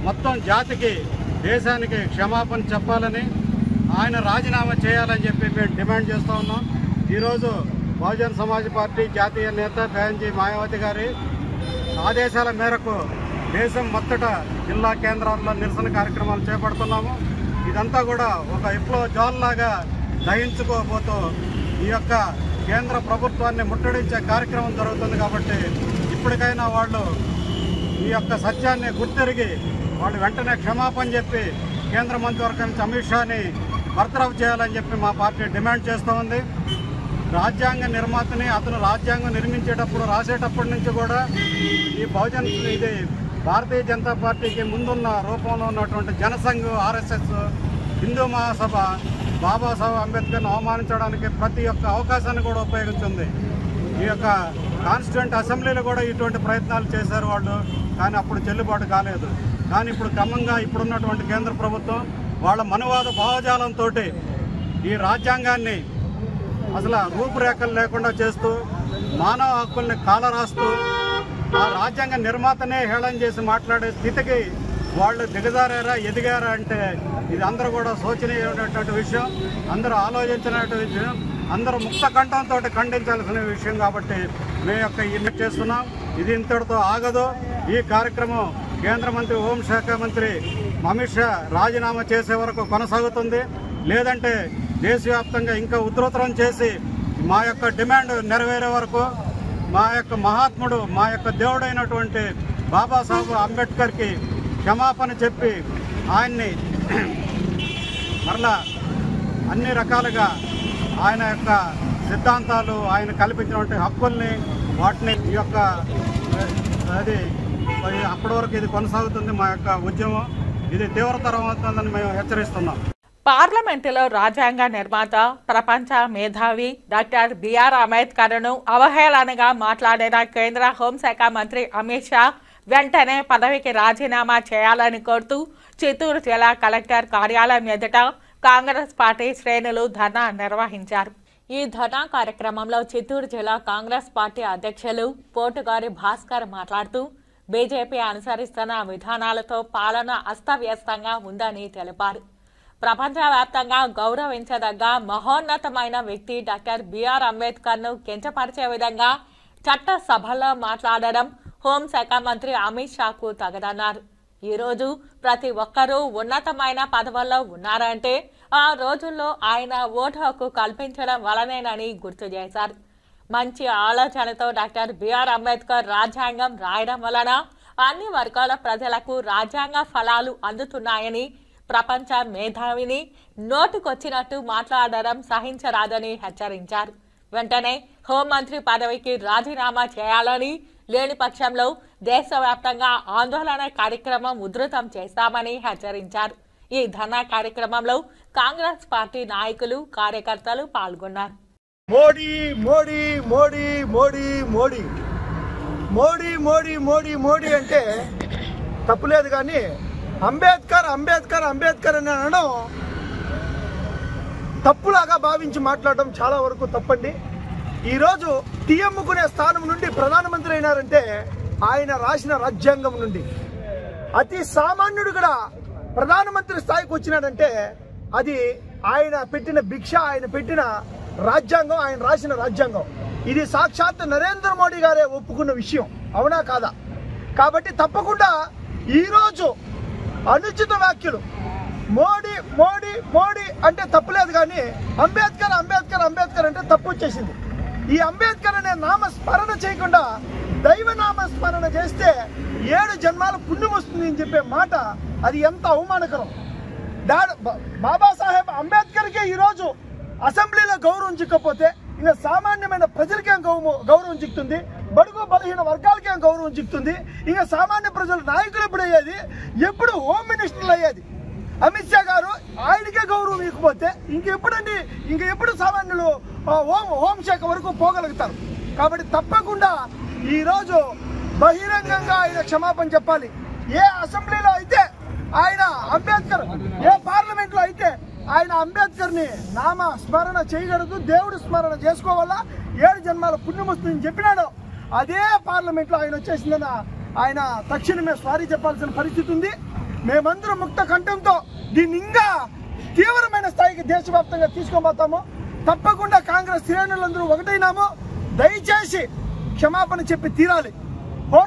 మొత్తం జాతికి, దేశానికి క్షమాపణ చెప్పాలని, ఆయన రాజీనామా చేయాలని చెప్పి మేము డిమాండ్ చేస్తూ ఉన్నాం. ఈరోజు బహుజన సమాజ్ పార్టీ జాతీయ నేత బెహన్జీ మాయావతి గారి ఆదేశాల మేరకు దేశం మొత్తట జిల్లా కేంద్రాల్లో నిరసన కార్యక్రమాలు చేపడుతున్నాము. ఇదంతా కూడా ఒక విప్లవ జ్వాలలాగా దహించుకోబోతూ ఈ యొక్క కేంద్ర ప్రభుత్వాన్ని ముట్టడించే కార్యక్రమం జరుగుతుంది. కాబట్టి ఇప్పటికైనా వాళ్ళు ఈ యొక్క సత్యాన్ని గుర్తెరిగి వాళ్ళు వెంటనే క్షమాపణ చెప్పి కేంద్ర మంత్రివర్గం నుంచి అమిత్ షాని బర్తరఫ్ చేయాలని చెప్పి మా పార్టీ డిమాండ్ చేస్తూ ఉంది. రాజ్యాంగ నిర్మాతని అతను రాజ్యాంగం నిర్మించేటప్పుడు రాసేటప్పటి నుంచి కూడా ఈ బహుజన్ ఇది భారతీయ జనతా పార్టీకి ముందున్న రూపంలో ఉన్నటువంటి జనసంఘ్, ఆర్ఎస్ఎస్, హిందూ మహాసభ బాబాసాహెబ్ అంబేద్కర్ని అవమానించడానికి ప్రతి ఒక్క అవకాశాన్ని కూడా ఉపయోగించింది. ఈ యొక్క కాన్స్టిట్యూంట్ అసెంబ్లీలో కూడా ఇటువంటి ప్రయత్నాలు చేశారు వాళ్ళు, కానీ అప్పుడు చెల్లుబాటు కాలేదు. కానీ ఇప్పుడు క్రమంగా ఇప్పుడున్నటువంటి కేంద్ర ప్రభుత్వం వాళ్ళ మనువాద భావజాలంతో ఈ రాజ్యాంగాన్ని అసలు రూపురేఖలు లేకుండా చేస్తూ మానవ హక్కుల్ని కాలరాస్తూ ఆ రాజ్యాంగ నిర్మాతనే హేళన చేసి మాట్లాడే స్థితికి వాళ్ళు దిగజారా ఎదిగారా అంటే ఇది అందరూ కూడా శోచనీయమైనటువంటి విషయం, అందరూ ఆలోచించినటువంటి విషయం, అందరూ ముక్త కంఠంతో ఖండించాల్సిన విషయం. కాబట్టి మేము యొక్క ఇన్వైట్ చేస్తున్నాం. ఇది ఇంతటితో ఆగదు. ఈ కార్యక్రమం కేంద్ర మంత్రి హోంశాఖ మంత్రి అమిత్ షా రాజీనామా చేసే వరకు కొనసాగుతుంది. లేదంటే దేశవ్యాప్తంగా ఇంకా ఉధృతం చేసి మా యొక్క డిమాండ్ నెరవేరే వరకు మా యొక్క మహాత్ముడు, మా యొక్క దేవుడైనటువంటి బాబాసాహెబ్ అంబేద్కర్కి క్షమాపణ చెప్పి ఆయన్ని మరలా అన్ని రకాలుగా ఆయన యొక్క సిద్ధాంతాలు, ఆయన కల్పించినటువంటి హక్కుల్ని వాటిని ఈ యొక్క అది అప్పటి వరకు ఇది కొనసాగుతుంది. మా యొక్క ఉద్యమం ఇది తీవ్రతరం అవుతుందని మేము హెచ్చరిస్తున్నాం. పార్లమెంటులో రాజ్యాంగ నిర్మాత, ప్రపంచ మేధావి డాక్టర్ బిఆర్ అంబేద్కర్ను అవహేళనగా మాట్లాడిన కేంద్ర హోంశాఖ మంత్రి అమిత్ షా వెంటనే పదవికి రాజీనామా చేయాలని కోరుతూ చిత్తూరు జిల్లా కలెక్టర్ కార్యాలయం ఎదుట కాంగ్రెస్ పార్టీ శ్రేణులు ధర్నా నిర్వహించారు. ఈ ధర్నా కార్యక్రమంలో చిత్తూరు జిల్లా కాంగ్రెస్ పార్టీ అధ్యక్షులు పోటుగారి భాస్కర్ మాట్లాడుతూ బీజేపీ అనుసరిస్తున్న విధానాలతో పాలన అస్తవ్యస్తంగా ఉందని తెలిపారు. ప్రపంచవ్యాప్తంగా గౌరవించదగ్గ మహోన్నతమైన వ్యక్తి డాక్టర్ బిఆర్ అంబేద్కర్ను కించపరిచే విధంగా చట్టసభలో మాట్లాడడం హోంశాఖ మంత్రి అమిత్ షాకు తగదన్నారు. ఈరోజు ప్రతి ఒక్కరూ ఉన్నతమైన పదవుల్లో ఉన్నారంటే ఆ రోజుల్లో ఆయన ఓటు హక్కు కల్పించడం వలనేనని గుర్తు చేశారు. మంచి ఆలోచనతో డాక్టర్ బిఆర్ అంబేద్కర్ రాజ్యాంగం రాయడం వలన అన్ని వర్గాల ప్రజలకు రాజ్యాంగ ఫలాలు అందుతున్నాయని, ప్రపంచ మేధావిని నోటుకొచ్చినట్టు మాట్లాడడం సహించరాదని హెచ్చరించారు. వెంటనే హోంమంత్రి పదవికి రాజీనామా చేయాలని, లేని పక్షంలో దేశవ్యాప్తంగా ఆందోళన కార్యక్రమం ఉధృతం చేస్తామని హెచ్చరించారు. ఈ ధర్నా కార్యక్రమంలో కాంగ్రెస్ పార్టీ నాయకులు, కార్యకర్తలు పాల్గొన్నారు. మోడీ మోడీ మోడీ మోడీ మోడీ మోడీ మోడీ మోడీ మోడీ అంటే తప్పులేదు, కానీ అంబేద్కర్ అంబేద్కర్ అంబేద్కర్ అని అనడం తప్పులాగా భావించి మాట్లాడడం చాలా వరకు తప్పండి. ఈరోజు టీ అమ్ముకునే స్థానం నుండి ప్రధానమంత్రి అయినారంటే ఆయన రాసిన రాజ్యాంగం నుండి. అతి సామాన్యుడు కూడా ప్రధానమంత్రి స్థాయికి వచ్చినాడంటే అది ఆయన పెట్టిన భిక్ష, ఆయన పెట్టిన రాజ్యాంగం, ఆయన రాసిన రాజ్యాంగం. ఇది సాక్షాత్ నరేంద్ర మోడీ గారే ఒప్పుకున్న విషయం, అవునా కాదా? కాబట్టి తప్పకుండా ఈరోజు అనుచిత వ్యాఖ్యలు మోడీ మోడీ మోడీ అంటే తప్పులేదు, కానీ అంబేద్కర్ అంబేద్కర్ అంబేద్కర్ అంటే తప్పు వచ్చేసింది. ఈ అంబేద్కర్ అనే నామస్మరణ చేయకుండా దైవ నామస్మరణ చేస్తే 7 జన్మాల పుణ్యం వస్తుంది అని చెప్పే మాట అది ఎంత అవమానకరం. బాబాసాహెబ్ అంబేద్కర్కే ఈరోజు అసెంబ్లీలో గౌరవం చిక్కపోతే ఇంకా సామాన్యమైన ప్రజలకేం గౌరవం చిక్కుతుంది, బడుగు బలహీన వర్గాలకేం గౌరవం చిక్కుతుంది, ఇంకా సామాన్య ప్రజల నాయకులు ఎప్పుడు అయ్యేది, ఎప్పుడు హోమ్ మినిస్టర్లు అయ్యేది. అమిత్ షా గారు ఆయనకే గౌరవం ఇవ్వకపోతే ఇంకెప్పుడండి, ఇంకెప్పుడు సామాన్యులు హోంశాఖ వరకు పోగలుగుతారు. కాబట్టి తప్పకుండా ఈరోజు బహిరంగంగా ఆయన క్షమాపణ చెప్పాలి. ఏ అసెంబ్లీలో అయితే ఆయన అంబేద్కర్, ఏ పార్లమెంట్లో అయితే ఆయన అంబేద్కర్ ని నామ స్మరణ చేయగలదు, దేవుడు స్మరణ చేసుకోవాలా, 7 జన్మాల పుణ్యం వస్తుందని చెప్పినాడు. అదే పార్లమెంట్లో ఆయన వచ్చేసిందన్న ఆయన తక్షణమే సారీ చెప్పాల్సిన పరిస్థితి ఉంది. మేమందరం ముక్త కంఠంతో దీన్ని ఇంకా తీవ్రమైన స్థాయికి దేశవ్యాప్తంగా తీసుకోబోతాము. తప్పకుండా కాంగ్రెస్ శ్రేణులందరూ ఒకటైనాము. దయచేసి క్షమాపణ చెప్పి తీరాలి,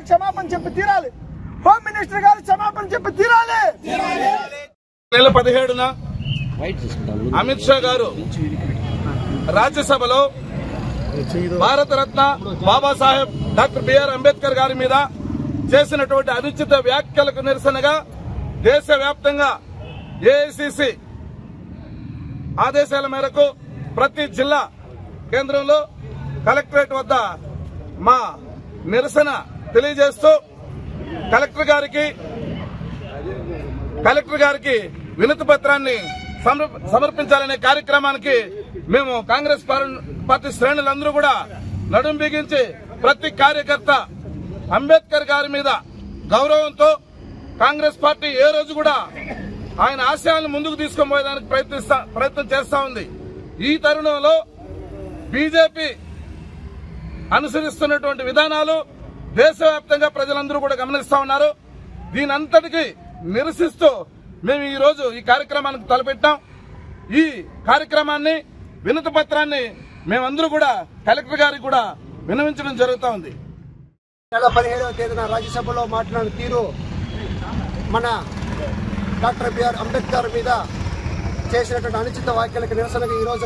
క్షమాపణ చెప్పి తీరాలి, హోమ్ మినిస్టర్ గారు క్షమాపణ చెప్పి తీరాలి. నెల 17న అమిత్ షా గారు రాజ్యసభలో భారతరత్న బాబాసాహెబ్ డాక్టర్ బిఆర్ అంబేద్కర్ గారి మీద చేసినటువంటి అనుచిత వ్యాఖ్యలకు నిరసనగా దేశవ్యాప్తంగా ఏఐసిసి ఆదేశాల మేరకు ప్రతి జిల్లా కేంద్రంలో కలెక్టరేట్ వద్ద మా నిరసన తెలియజేస్తూ కలెక్టర్ గారికి వినతి పత్రాన్ని సమర్పించాలనే కార్యక్రమానికి మేము కాంగ్రెస్ పార్టీ శ్రేణులందరూ కూడా నడుం బిగించి ప్రతి కార్యకర్త అంబేద్కర్ గారి మీద గౌరవంతో కాంగ్రెస్ పార్టీ ఏ రోజు కూడా ఆయన ఆశయాలను ముందుకు తీసుకొని పోయేదానికి ప్రయత్నం చేస్తా ఉంది. ఈ తరుణంలో బీజేపీ అనుసరిస్తున్నటువంటి విధానాలు దేశవ్యాప్తంగా ప్రజలందరూ కూడా గమనిస్తా ఉన్నారు. దీనంతటికీ నిరసిస్తూ మేము ఈ రోజు ఈ కార్యక్రమానికి తలపెట్టాం. ఈ కార్యక్రమాన్ని వినతి పత్రాన్ని మేమందరూ కూడా కలెక్టర్ గారికి కూడా విన్నవించడం జరుగుతూ ఉంది. నెల 17వ తేదీన రాజ్యసభలో మాట్లాడిన తీరు మన డాక్టర్ బిఆర్ అంబేద్కర్ మీద చేసినటువంటి అనుచిత వ్యాఖ్యలకు నిరసనగా ఈరోజు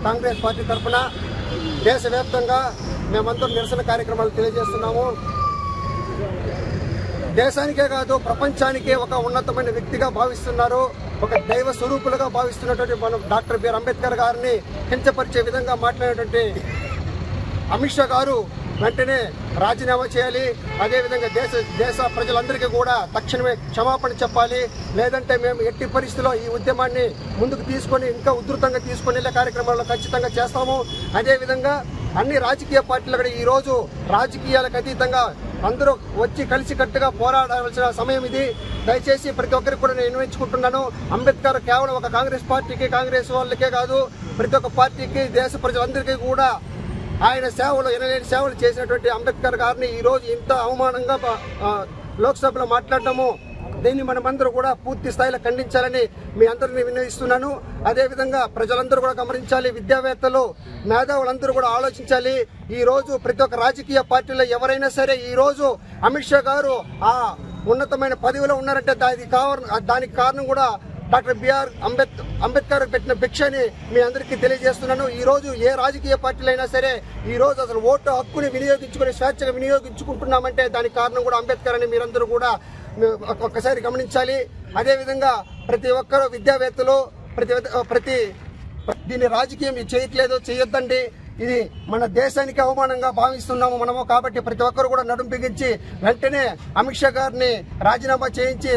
కాంగ్రెస్ పార్టీ తరఫున దేశవ్యాప్తంగా మేమందరూ నిరసన కార్యక్రమాలు తెలియజేస్తున్నాము. దేశానికే కాదు ప్రపంచానికే ఒక ఉన్నతమైన వ్యక్తిగా భావిస్తున్నారు, ఒక దైవ స్వరూపులుగా భావిస్తున్నటువంటి మనం డాక్టర్ బిఆర్ అంబేద్కర్ గారిని కించపరిచే విధంగా మాట్లాడినటువంటి అమిత్ షా గారు వెంటనే రాజీనామా చేయాలి. అదేవిధంగా దేశ ప్రజలందరికీ కూడా తక్షణమే క్షమాపణ చెప్పాలి. లేదంటే మేము ఎట్టి పరిస్థితుల్లో ఈ ఉద్యమాన్ని ముందుకు తీసుకొని ఇంకా ఉధృతంగా తీసుకొని వెళ్ళే కార్యక్రమాల్లో ఖచ్చితంగా చేస్తాము. అదేవిధంగా అన్ని రాజకీయ పార్టీలు కూడా ఈరోజు రాజకీయాలకు అతీతంగా అందరూ వచ్చి కలిసికట్టుగా పోరాడాల్సిన సమయం ఇది. దయచేసి ప్రతి ఒక్కరికి కూడా నేను విన్నవించుకుంటున్నాను. అంబేద్కర్ కేవలం ఒక కాంగ్రెస్ పార్టీకి, కాంగ్రెస్ వాళ్ళకే కాదు, ప్రతి ఒక్క పార్టీకి, దేశ ప్రజలందరికీ కూడా ఆయన సేవలు ఎనలేని సేవలు చేసినటువంటి అంబేద్కర్ గారిని ఈరోజు ఇంత అవమానంగా లోక్సభలో మాట్లాడటము, దీన్ని మనమందరూ కూడా పూర్తి స్థాయిలో ఖండించాలని మీ అందరినీ విన్నవిస్తున్నాను. అదేవిధంగా ప్రజలందరూ కూడా గమనించాలి, విద్యావేత్తలు, మేధావులందరూ కూడా ఆలోచించాలి. ఈ రోజు ప్రతి ఒక్క రాజకీయ పార్టీలో ఎవరైనా సరే ఈ రోజు అమిత్ షా గారు ఆ ఉన్నతమైన పదవిలో ఉన్నారంటే దానికి కారణం కూడా డాక్టర్ బిఆర్ అంబేద్కర్ పెట్టిన భిక్షని మీ అందరికీ తెలియజేస్తున్నాను. ఈ రోజు ఏ రాజకీయ పార్టీలైనా సరే ఈ రోజు అసలు ఓటు హక్కుని వినియోగించుకుని స్వేచ్ఛగా వినియోగించుకుంటున్నామంటే దానికి కారణం కూడా అంబేద్కర్ అని మీరందరూ కూడా ఒక్కసారి గమనించాలి. అదేవిధంగా ప్రతి ఒక్కరూ విద్యావేత్తలు ప్రతి దీన్ని రాజకీయం చేయట్లేదు, చేయొద్దండి. ఇది మన దేశానికి అవమానంగా భావిస్తున్నాము మనము. కాబట్టి ప్రతి ఒక్కరు కూడా నడుం బిగించి వెంటనే అమిత్ షా గారిని రాజీనామా చేయించి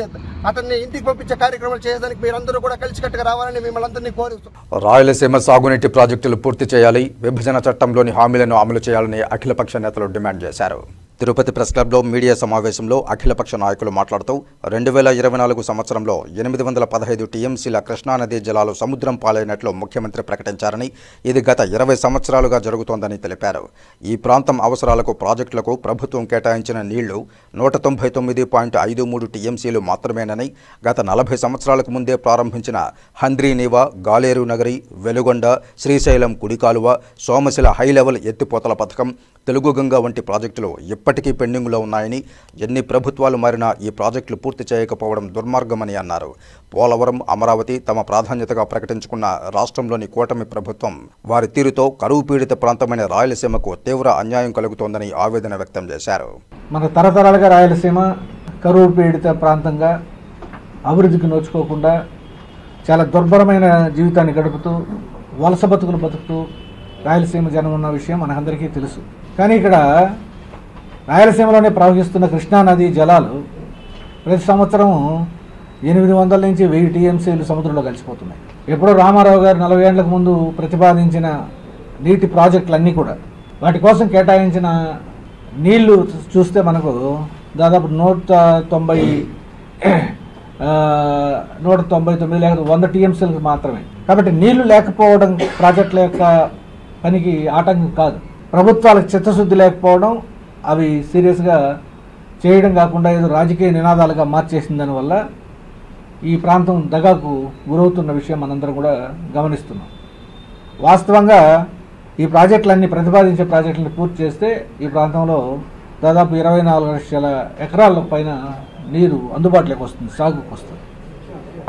అతన్ని ఇంటికి పంపించే కార్యక్రమాలు చేయడానికి మీరందరూ కూడా కలిసికట్టుగా రావాలని మిమ్మల్ని అందరినీ కోరుతున్నాం. రాయలసీమ సాగునీటి ప్రాజెక్టులు పూర్తి చేయాలి, విభజన చట్టంలోని హామీలను అమలు చేయాలని అఖిలపక్ష నేతలు డిమాండ్ చేశారు. తిరుపతి ప్రెస్ క్లబ్లో మీడియా సమావేశంలో అఖిలపక్ష నాయకులు మాట్లాడుతూ 2024 సంవత్సరంలో 815 టీఎంసీల కృష్ణానదీ జలాలు సముద్రం పాలైనట్లు ముఖ్యమంత్రి ప్రకటించారని, ఇది గత 20 సంవత్సరాలుగా జరుగుతోందని తెలిపారు. ఈ ప్రాంతం అవసరాలకు ప్రాజెక్టులకు ప్రభుత్వం కేటాయించిన నీళ్లు 199.53 టీఎంసీలు మాత్రమేనని, గత 40 సంవత్సరాలకు ముందే ప్రారంభించిన హంద్రీనీవా, గాలేరు నగరి, వెలుగొండ, శ్రీశైలం కుడికాలువ, సోమశిల హై లెవెల్ ఎత్తిపోతల పథకం, తెలుగుగంగ వంటి ప్రాజెక్టులు ఇప్పటికీ పెండింగ్లో ఉన్నాయని, ఎన్ని ప్రభుత్వాలు మారినా ఈ ప్రాజెక్టులు పూర్తి చేయకపోవడం దుర్మార్గమని అన్నారు. పోలవరం, అమరావతి తమ ప్రాధాన్యతగా ప్రకటించుకున్న రాష్ట్రంలోని కూటమి ప్రభుత్వం వారి తీరుతో కరువు పీడిత ప్రాంతమైన రాయలసీమకు తీవ్ర అన్యాయం కలుగుతోందని ఆవేదన వ్యక్తం చేశారు. మన తరతరాలుగా రాయలసీమ కరువు పీడిత ప్రాంతంగా అభివృద్ధికి నోచుకోకుండా చాలా దుర్భరమైన జీవితాన్ని గడుపుతూ వలస బతుకులు బతుకుతూ రాయలసీమ జనం ఉన్న విషయం మనకందరికీ తెలుసు. కానీ ఇక్కడ రాయలసీమలోనే ప్రవహిస్తున్న కృష్ణానది జలాలు ప్రతి సంవత్సరం 800 నుంచి 1000 టీఎంసీలు సముద్రంలో కలిసిపోతున్నాయి. ఎప్పుడో రామారావు గారు 40 ఏళ్లకు ముందు ప్రతిపాదించిన నీటి ప్రాజెక్టులన్నీ కూడా వాటి కోసం కేటాయించిన నీళ్లు చూస్తే మనకు దాదాపు 199 లేక 100 టీఎంసీలకు మాత్రమే. కాబట్టి నీళ్లు లేకపోవడం ప్రాజెక్టుల యొక్క పనికి ఆటంకం కాదు, ప్రభుత్వాలకు చిత్తశుద్ధి లేకపోవడం, అవి సీరియస్గా చేయడం కాకుండా ఏదో రాజకీయ నినాదాలుగా మార్చేసిన దానివల్ల ఈ ప్రాంతం దగాకు గురవుతున్న విషయం మనందరం కూడా గమనిస్తున్నాం. వాస్తవంగా ఈ ప్రాజెక్టులన్నీ ప్రతిపాదించే ప్రాజెక్టులను పూర్తి చేస్తే ఈ ప్రాంతంలో దాదాపు 24 లక్షల ఎకరాల పైన నీరు అందుబాటులోకి వస్తుంది, సాగుకు వస్తుంది.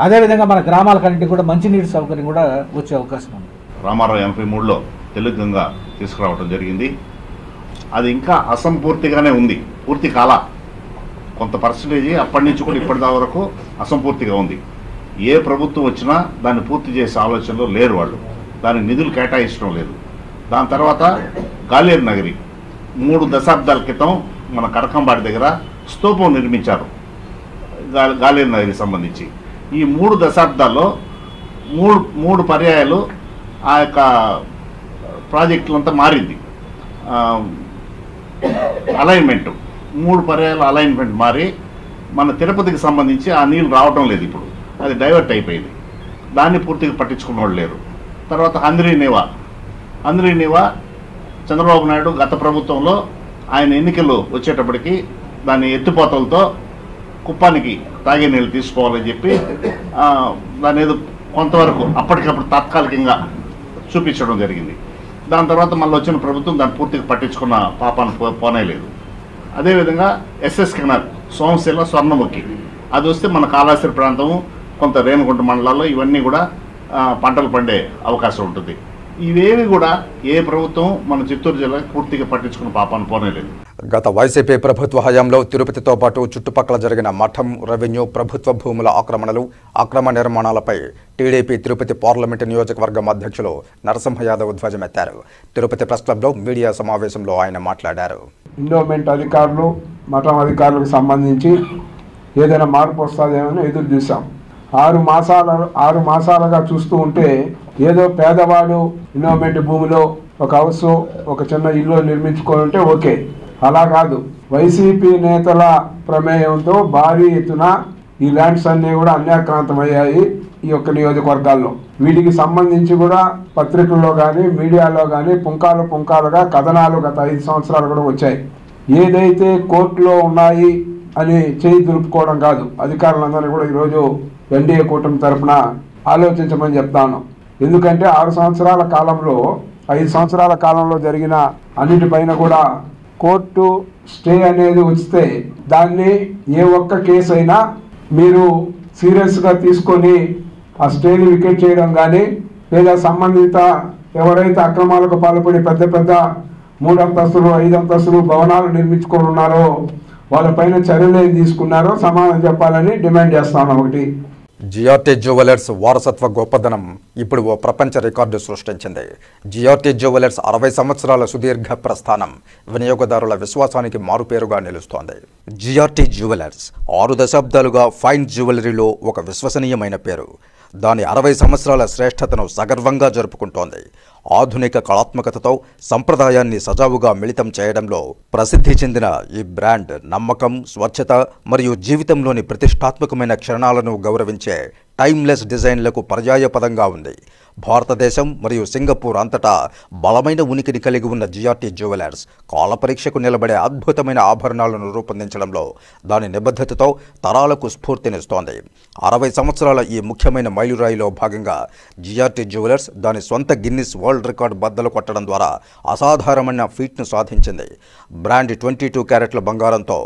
అదేవిధంగా మన గ్రామాలకన్నింటికి కూడా మంచినీటి సౌకర్యం కూడా వచ్చే అవకాశం ఉంది. రామారావు 83లో తెలుగుగంగ తీసుకురావడం జరిగింది. అది ఇంకా అసంపూర్తిగానే ఉంది, పూర్తి కాల కొంత పర్సంటేజ్ అప్పటి నుంచి కూడా ఇప్పటి వరకు అసంపూర్తిగా ఉంది. ఏ ప్రభుత్వం వచ్చినా దాన్ని పూర్తి చేసే ఆలోచనలో లేరు వాళ్ళు. దానికి నిధులు కేటాయించడం లేదు. దాని తర్వాత గాలేరు నగరి 3 దశాబ్దాల క్రితం మన కడకంబాడి దగ్గర స్తూపం నిర్మించారు గాలేరు నగరికి సంబంధించి. ఈ 3 దశాబ్దాల్లో మూడు పర్యాయాలు ఆ యొక్క ప్రాజెక్టులంతా మారింది. అలైన్మెంట్ 3 పర్యాయాలు అలైన్మెంట్ మారి మన తిరుపతికి సంబంధించి ఆ నీళ్ళు రావటం లేదు. ఇప్పుడు అది డైవర్ట్ అయిపోయింది. దాన్ని పూర్తిగా పట్టించుకున్న వాళ్ళు లేరు. తర్వాత హంద్రీ నీవా చంద్రబాబు నాయుడు గత ప్రభుత్వంలో ఆయన ఎన్నికలు వచ్చేటప్పటికి దాన్ని ఎత్తిపోతలతో కుప్పానికి తాగే నీళ్ళు తీసుకోవాలని చెప్పి దాని ఏదో కొంతవరకు అప్పటికప్పుడు తాత్కాలికంగా చూపించడం జరిగింది. దాని తర్వాత మళ్ళీ వచ్చిన ప్రభుత్వం దాన్ని పూర్తిగా పట్టించుకున్న పాపాన్ని పోనేలేదు. అదేవిధంగా ఎస్ఎస్ కెనాల్ సోమశిల స్వర్ణముఖి అది వస్తే మన కాళాశ్రీ ప్రాంతము కొంత రేణుగుంట మండలాల్లో ఇవన్నీ కూడా పంటలు పండే అవకాశం ఉంటుంది. ఇవేవి కూడా ఏ ప్రభుత్వం మన చిత్తూరు జిల్లాకి పూర్తిగా పట్టించుకున్న పాపాన్ని పోనేలేదు. గత వైసీపీ ప్రభుత్వ హయాంలో తిరుపతితో పాటు చుట్టుపక్కల జరిగిన మఠం, రెవెన్యూ, ప్రభుత్వ భూముల ఆక్రమణలు, అక్రమ నిర్మాణాలపై టీడీపీ తిరుపతి పార్లమెంటు నియోజకవర్గం అధ్యక్షులు నరసింహ యాదవ్ ధ్వజమెత్తారు. తిరుపతి ప్రెస్ క్లబ్లో మీడియా సమావేశంలో ఆయన మాట్లాడారు. ఎండోమెంట్ అధికారులు, మఠం అధికారులకు సంబంధించి ఏదైనా మార్పు వస్తుందేమని ఎదురు చూసాం. 6 మాసాలుగా చూస్తూ ఉంటే ఏదో పేదవాడు ఎండోమెంట్ భూమిలో ఒక హౌస్, ఒక చిన్న ఇల్లు నిర్మించుకొని ఉంటే ఓకే. అలా కాదు, వైసీపీ నేతల ప్రమేయంతో భారీ ఎత్తున ఈ ల్యాండ్స్ అన్నీ కూడా అన్యాక్రాంతమయ్యాయి ఈ యొక్క నియోజకవర్గాల్లో. వీటికి సంబంధించి కూడా పత్రికల్లో కానీ మీడియాలో కానీ పుంకాలుగా కథనాలు గత 5 సంవత్సరాలు కూడా వచ్చాయి. ఏదైతే కోర్టులో ఉన్నాయి అని చేయి దులుపుకోవడం కాదు, అధికారులందరినీ కూడా ఈరోజు ఎన్డీఏ కూటమి తరఫున ఆలోచించమని చెప్తాను. ఎందుకంటే 6 సంవత్సరాల కాలంలో 5 సంవత్సరాల కాలంలో జరిగిన అన్నిటిపైన కూడా కోర్టు స్టే అనేది వస్తే దాన్ని ఏ ఒక్క కేసు అయినా మీరు సీరియస్గా తీసుకొని ఆ స్టేని వికెట్ చేయడం కానీ, లేదా సంబంధిత ఎవరైతే అక్రమాలకు పాల్పడి పెద్ద 3 అంతస్తులు 5 అంతస్తులు భవనాలు నిర్మించుకొని ఉన్నారో వాళ్ళపైన చర్యలు ఏం తీసుకున్నారో సమాధానం చెప్పాలని డిమాండ్ చేస్తాను. ఒకటి, జిఆర్టీ జ్యువెలర్స్ వారసత్వ గొప్పదనం ఇప్పుడు ఓ ప్రపంచ రికార్డు సృష్టించింది. జిఆర్టీ జ్యువెలర్స్ 60 సంవత్సరాల సుదీర్ఘ ప్రస్థానం వినియోగదారుల విశ్వాసానికి మారుపేరుగా నిలుస్తోంది. జిఆర్టీ జ్యువెలర్స్ 6 దశాబ్దాలుగా ఫైన్ జ్యువెలరీలో ఒక విశ్వసనీయమైన పేరు. దాని 60 సంవత్సరాల శ్రేష్టతను సగర్వంగా జరుపుకుంటోంది. ఆధునిక కళాత్మకతతో సంప్రదాయాన్ని సజావుగా మిళితం చేయడంలో ప్రసిద్ధి చెందిన ఈ బ్రాండ్ నమ్మకం, స్వచ్ఛత మరియు జీవితంలోని ప్రతిష్టాత్మకమైన క్షణాలను గౌరవించే టైమ్లెస్ డిజైన్లకు పర్యాయపదంగా ఉంది. భారతదేశం మరియు సింగపూర్ అంతటా బలమైన ఉనికిని కలిగి ఉన్న జిఆర్టీ జ్యువెలర్స్ కాలపరీక్షకు నిలబడే అద్భుతమైన ఆభరణాలను రూపొందించడంలో దాని నిబద్ధతతో తరాలకు స్ఫూర్తినిస్తోంది. 60 సంవత్సరాల ఈ ముఖ్యమైన మైలురాయిలో భాగంగా జిఆర్టీ జ్యువెలర్స్ దాని సొంత గిన్నిస్ వరల్డ్ రికార్డ్ బద్దలు కొట్టడం ద్వారా అసాధారణమైన ఫీట్ను సాధించింది. బ్రాండ్ 22 క్యారెట్ల బంగారంతో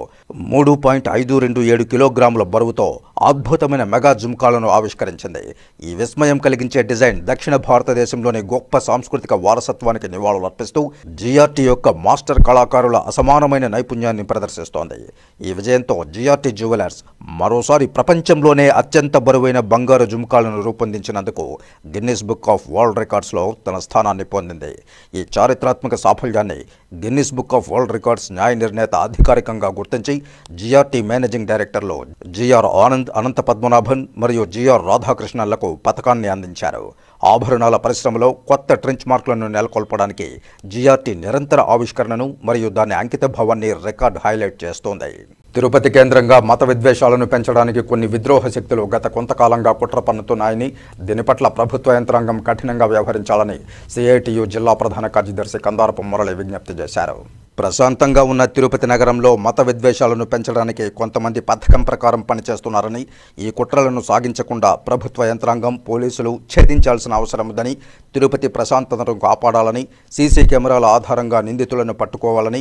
3.527 కిలోగ్రాముల బరువుతో అద్భుతమైన మెగా జుమ్కాలను ఆవిష్కరించింది. ఈ విస్మయం కలిగించే డిజైన్ దక్షిణ భారతదేశంలోని గొప్ప సాంస్కృతిక వారసత్వానికి నివాళులర్పిస్తూ జిఆర్టీ యొక్క మాస్టర్ కళాకారుల అసమానమైన నైపుణ్యాన్ని ప్రదర్శిస్తోంది. ఈ విజయంతో జిఆర్టీ జ్యువెలర్స్ మరోసారి ప్రపంచంలోనే అత్యంత బరువైన బంగారు జుమ్కాలను రూపొందించినందుకు గిన్నిస్ బుక్ ఆఫ్ వరల్డ్ రికార్డ్స్లో తన స్థానాన్ని పొందింది. ఈ చారిత్రాత్మక సాఫల్యాన్ని Guinness book of world records న్యాయ నిర్ణేత అధికారికంగా గుర్తించి జిఆర్టీ మేనేజింగ్ డైరెక్టర్లు జిఆర్ ఆనంద్, అనంత పద్మనాభన్ మరియు జిఆర్ రాధాకృష్ణన్లకు పథకాన్ని అందించారు. ఆభరణాల పరిశ్రమలో కొత్త ట్రెంచ్ మార్కులను నెలకొల్పడానికి జిఆర్టీ నిరంతర ఆవిష్కరణను మరియు దాని అంకిత భావాన్ని రికార్డ్ హైలైట్ చేస్తోంది. తిరుపతి కేంద్రంగా మత విద్వేషాలను పెంచడానికి కొన్ని విద్రోహ శక్తులు గత కొంతకాలంగా కుట్ర పన్నుతున్నాయని, దీని పట్ల ప్రభుత్వ యంత్రాంగం కఠినంగా వ్యవహరించాలని సిఐటియు జిల్లా ప్రధాన కార్యదర్శి కందారపు మురళి విజ్ఞప్తి చేశారు. ప్రశాంతంగా ఉన్న తిరుపతి నగరంలో మత విద్వేషాలను పెంచడానికి కొంతమంది పథకం ప్రకారం పనిచేస్తున్నారని, ఈ కుట్రలను సాగించకుండా ప్రభుత్వ యంత్రాంగం, పోలీసులు ఛేదించాల్సిన అవసరం ఉందని, తిరుపతి ప్రశాంతతను కాపాడాలని, సీసీ కెమెరాల ఆధారంగా నిందితులను పట్టుకోవాలని,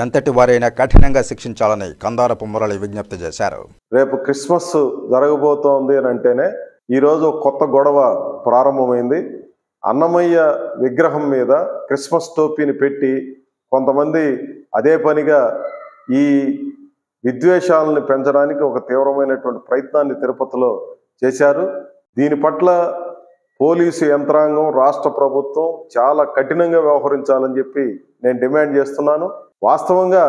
ఎంతటి వారైనా కఠినంగా శిక్షించాలని కందారపు మురళి విజ్ఞప్తి చేశారు. రేపు క్రిస్మస్ జరగబోతోంది అని అంటేనే ఈరోజు కొత్త గొడవ ప్రారంభమైంది. అన్నమయ్య విగ్రహం మీద క్రిస్మస్ టోపీని పెట్టి కొంతమంది అదే పనిగా ఈ విద్వేషాలను పెంచడానికి ఒక తీవ్రమైనటువంటి ప్రయత్నాన్ని తిరుపతిలో చేశారు. దీని పట్ల పోలీసు యంత్రాంగం, రాష్ట్ర ప్రభుత్వం చాలా కఠినంగా వ్యవహరించాలని చెప్పి నేను డిమాండ్ చేస్తున్నాను. వాస్తవంగా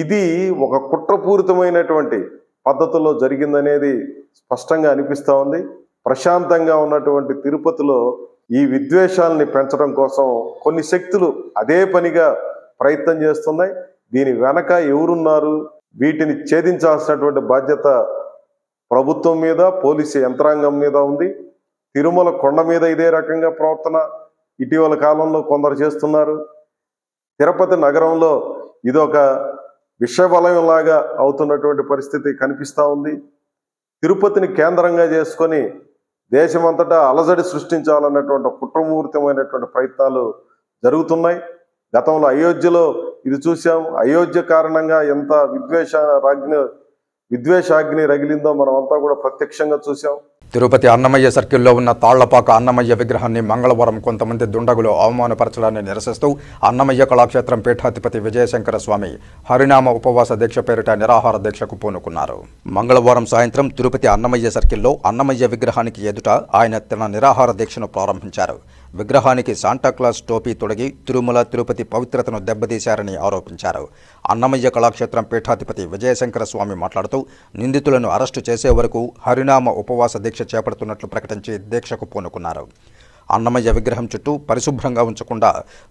ఇది ఒక కుట్రపూరితమైనటువంటి పద్ధతుల్లో జరిగిందనేది స్పష్టంగా అనిపిస్తూ ఉంది. ప్రశాంతంగా ఉన్నటువంటి తిరుపతిలో ఈ విద్వేషాలని పెంచడం కోసం కొన్ని శక్తులు అదే పనిగా ప్రయత్నం చేస్తున్నాయి. దీని వెనక ఎవరున్నారు, వీటిని ఛేదించాల్సినటువంటి బాధ్యత ప్రభుత్వం మీద, పోలీసు యంత్రాంగం మీద ఉంది. తిరుమల కొండ మీద ఇదే రకంగా ప్రవర్తన ఇటీవల కాలంలో కొందరు చేస్తున్నారు. తిరుపతి నగరంలో ఇదొక విషవలయంలాగా అవుతున్నటువంటి పరిస్థితి కనిపిస్తూ ఉంది. తిరుపతిని కేంద్రంగా చేసుకొని దేశమంతటా అలజడి సృష్టించాలన్నటువంటి కుట్రమూర్తమైనటువంటి ప్రయత్నాలు జరుగుతున్నాయి. గతంలో అయోధ్యలో ఇది చూసాం. అయోధ్య కారణంగా ఎంత విద్వేషాగ్ని రగిలిందో మనమంతా కూడా ప్రత్యక్షంగా చూసాం. తిరుపతి అన్నమయ్య సర్కిల్లో ఉన్న తాళ్లపాక అన్నమయ్య విగ్రహాన్ని మంగళవారం కొంతమంది దుండగులు అవమానపరచడాన్ని నిరసిస్తూ అన్నమయ్య కళాక్షేత్రం పీఠాధిపతి విజయశంకర స్వామి హరినామ ఉపవాస దీక్ష పేరిట నిరాహార దీక్షకు పూనుకున్నారు. మంగళవారం సాయంత్రం తిరుపతి అన్నమయ్య సర్కిల్లో అన్నమయ్య విగ్రహానికి ఎదుట ఆయన తన నిరాహార దీక్షను ప్రారంభించారు. విగ్రహానికి శాంటాక్లాస్ టోపీ తొడిగి తిరుమల తిరుపతి పవిత్రతను దెబ్బతీశారని ఆరోపించారు. అన్నమయ్య కళాక్షేత్రం పీఠాధిపతి విజయశంకర స్వామి మాట్లాడుతూ నిందితులను అరెస్టు చేసే వరకు హరినామ ఉపవాస దీక్ష చేపడుతున్నట్లు ప్రకటించి దీక్షకు పూనుకున్నారు. అన్నమయ్య విగ్రహం చుట్టూ పరిశుభ్రంగా ఉంచకుండా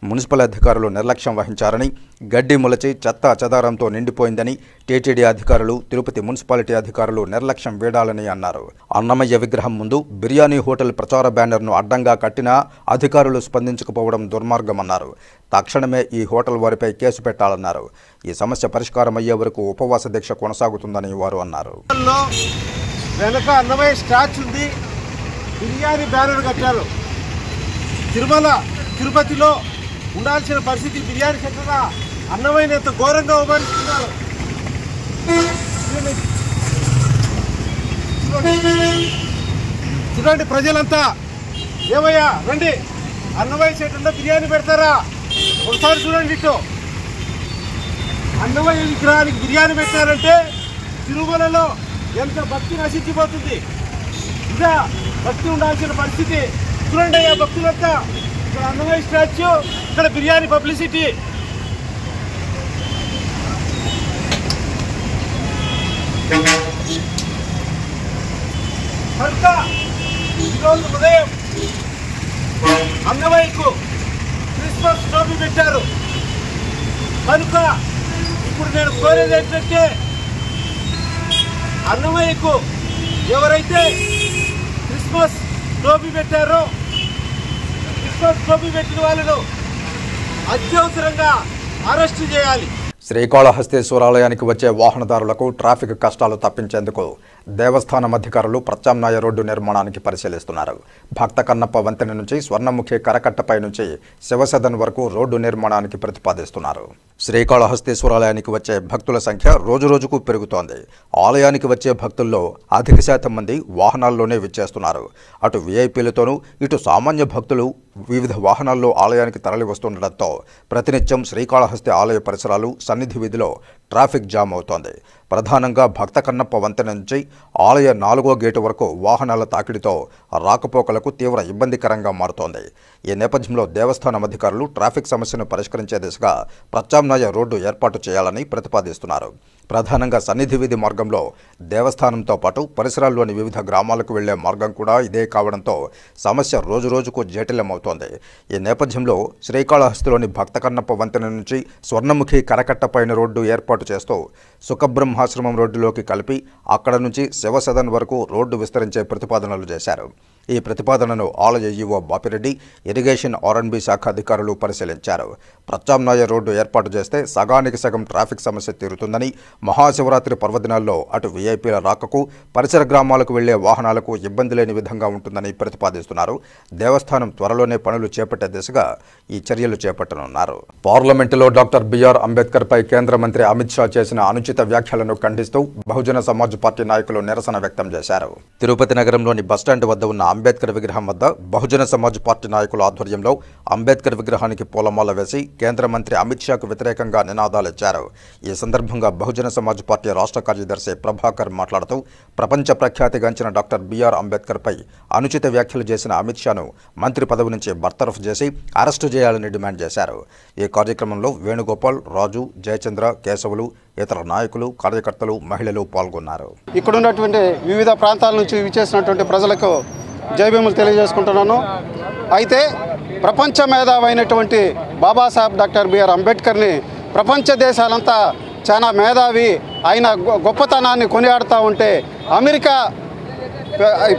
మున్సిపల్ అధికారులు నిర్లక్ష్యం వహించారని, గడ్డి మొలచి చెత్త చెదారంతో నిండిపోయిందని టీటీడీ అధికారులు, తిరుపతి మున్సిపాలిటీ అధికారులు నిర్లక్ష్యం వీడాలని అన్నారు. అన్నమయ్య విగ్రహం ముందు బిర్యానీ హోటల్ ప్రచార బ్యానర్ను అడ్డంగా కట్టినా అధికారులు స్పందించకపోవడం దుర్మార్గమన్నారు. తక్షణమే ఈ హోటల్ వారిపై కేసు పెట్టాలన్నారు. ఈ సమస్య పరిష్కారం అయ్యే వరకు ఉపవాస దీక్ష కొనసాగుతుందని వారు అన్నారు. వెనక అన్నమయ్య స్టాచ్యూ ఉంది, బిర్యానీ బ్యానర్ కట్టారు. తిరుమల తిరుపతిలో ఉండాల్సిన పరిస్థితి బిర్యానీ సెంటర్ అన్నమయ్య ఎంత ఘోరంగా అవమానిస్తున్నారు. చూడండి ప్రజలంతా, ఏమయ్యా రండి, అన్నమయ్య సెంటర్లో బిర్యానీ పెడతారా? ఒకసారి చూడండి. ఇటు అన్నమయ్య విగ్రహానికి బిర్యానీ పెట్టారంటే తిరుమలలో ఎంత భక్తి నశించిపోతుంది. ఇదా భక్తి ఉండాల్సిన పరిస్థితి. చూడండి అయ్యా భక్తులంతా, ఇక్కడ అన్నమయ్య స్టాచ్యూ, ఇక్కడ బిర్యానీ పబ్లిసిటీ. కనుక ఈరోజు ఉదయం అన్నమయ్యకు క్రిస్మస్ టోపీ పెట్టారు. కనుక ఇప్పుడు నేను కోరేది ఏంటంటే, అన్నమయ్యకు ఎవరైతే క్రిస్మస్ టోపీ పెట్టారో, క్రిస్మస్ టోపీ పెట్టిన వాళ్ళను అత్యవసరంగా అరెస్టు చేయాలి. శ్రీకాళహస్తీశ్వరాలయానికి వచ్చే వాహనదారులకు ట్రాఫిక్ కష్టాలు తప్పించేందుకు దేవస్థానం అధికారులు ప్రత్యామ్నాయ రోడ్డు నిర్మాణానికి పరిశీలిస్తున్నారు. భక్త కన్నప్ప వంతెన నుంచి స్వర్ణముఖి కరకట్టపై నుంచి శివసదన్ వరకు రోడ్డు నిర్మాణానికి ప్రతిపాదిస్తున్నారు. శ్రీకాళహస్తీశ్వరాలయానికి వచ్చే భక్తుల సంఖ్య రోజురోజుకు పెరుగుతోంది. ఆలయానికి వచ్చే భక్తుల్లో అధిక శాతం మంది వాహనాల్లోనే విచ్చేస్తున్నారు. అటు వీఐపీలతోనూ ఇటు సామాన్య భక్తులు వివిధ వాహనాల్లో ఆలయానికి తరలి వస్తుండటంతో ప్రతినిత్యం శ్రీకాళహస్తి ఆలయ పరిసరాలు, సన్నిధి వీధిలో ట్రాఫిక్ జామ్ అవుతోంది. ప్రధానంగా భక్త కన్నప్ప వంతెన నుంచి ఆలయ 4వ గేటు వరకు వాహనాల తాకిడితో రాకపోకలకు తీవ్ర ఇబ్బందికరంగా మారుతోంది. ఈ నేపథ్యంలో దేవస్థానం అధికారులు ట్రాఫిక్ సమస్యను పరిష్కరించే దిశగా ప్రత్యామ్నాయ రోడ్డు ఏర్పాటు చేయాలని ప్రతిపాదిస్తున్నారు. ప్రధానంగా సన్నిధి వీధి మార్గంలో దేవస్థానంతో పాటు పరిసరాల్లోని వివిధ గ్రామాలకు వెళ్లే మార్గం కూడా ఇదే కావడంతో సమస్య రోజురోజుకు జటిలమవుతోంది. ఈ నేపథ్యంలో శ్రీకాళహస్తిలోని భక్త కన్నప్ప వంతెన నుంచి స్వర్ణముఖి కరకట్టపైన రోడ్డు ఏర్పాటు చేస్తూ సుఖబ్రహ్మాశ్రమం రోడ్డులోకి కలిపి అక్కడ నుంచి శివసదన్ వరకు రోడ్డు విస్తరించే ప్రతిపాదనలు చేశారు. ఈ ప్రతిపాదనను ఆలయ ఈవో బాపిరెడ్డి, ఇరిగేషన్ ఆర్ఎండ్బి శాఖ అధికారులు పరిశీలించారు. ప్రత్యామ్నాయ రోడ్డు ఏర్పాటు చేస్తే సగానికి సగం ట్రాఫిక్ సమస్య తీరుతుందని, మహాశివరాత్రి పర్వదినాల్లో అటు వీఐపీల రాకకు, పరిసర గ్రామాలకు వెళ్లే వాహనాలకు ఇబ్బంది లేని విధంగా ఉంటుందని ప్రతిపాదిస్తున్నారు. దేవస్థానం త్వరలోనే పనులు చేపట్టే దిశగా ఈ చర్యలు చేపట్టనున్నారు. పార్లమెంటులో డాక్టర్ బిఆర్ అంబేద్కర్ పై కేంద్ర మంత్రి అమిత్ షా చేసిన అనుచిత వ్యాఖ్యలను ఖండిస్తూ బహుజన సమాజ్ పార్టీ నాయకులు నిరసన వ్యక్తం చేశారు. తిరుపతి నగరంలోని బస్టాండ్ వద్ద ఉన్న అంబేద్కర్ విగ్రహం వద్ద బహుజన సమాజ్ పార్టీ నాయకుల ఆధ్వర్యంలో అంబేద్కర్ విగ్రహానికి పూలమాల వేసి కేంద్ర మంత్రి అమిత్ షాకు వ్యతిరేకంగా నినాదాలిచ్చారు. ఈ సందర్భంగా బహుజన సమాజ్ పార్టీ రాష్ట్ర కార్యదర్శి ప్రభాకర్ మాట్లాడుతూ ప్రపంచ ప్రఖ్యాతిగాంచిన డాక్టర్ బిఆర్ అంబేద్కర్పై అనుచిత వ్యాఖ్యలు చేసిన అమిత్ షాను మంత్రి పదవి నుంచి బర్తరఫ్ చేసి అరెస్టు చేయాలని డిమాండ్ చేశారు. ఈ కార్యక్రమంలో వేణుగోపాల్, రాజు, జయచంద్ర, కేశవులు, ఇతర నాయకులు, కార్యకర్తలు, మహిళలు పాల్గొన్నారు. ఇక్కడ ఉన్నటువంటి వివిధ ప్రాంతాల నుంచి విచ్చేసినటువంటి ప్రజలకు జైభీములు తెలియజేసుకుంటున్నాను. అయితే ప్రపంచ మేధావైనటువంటి బాబాసాహెబ్ డాక్టర్ బిఆర్ అంబేద్కర్ని ప్రపంచ దేశాలంతా చాలా మేధావి ఆయన గొప్పతనాన్ని కొనియాడుతూ ఉంటే అమెరికా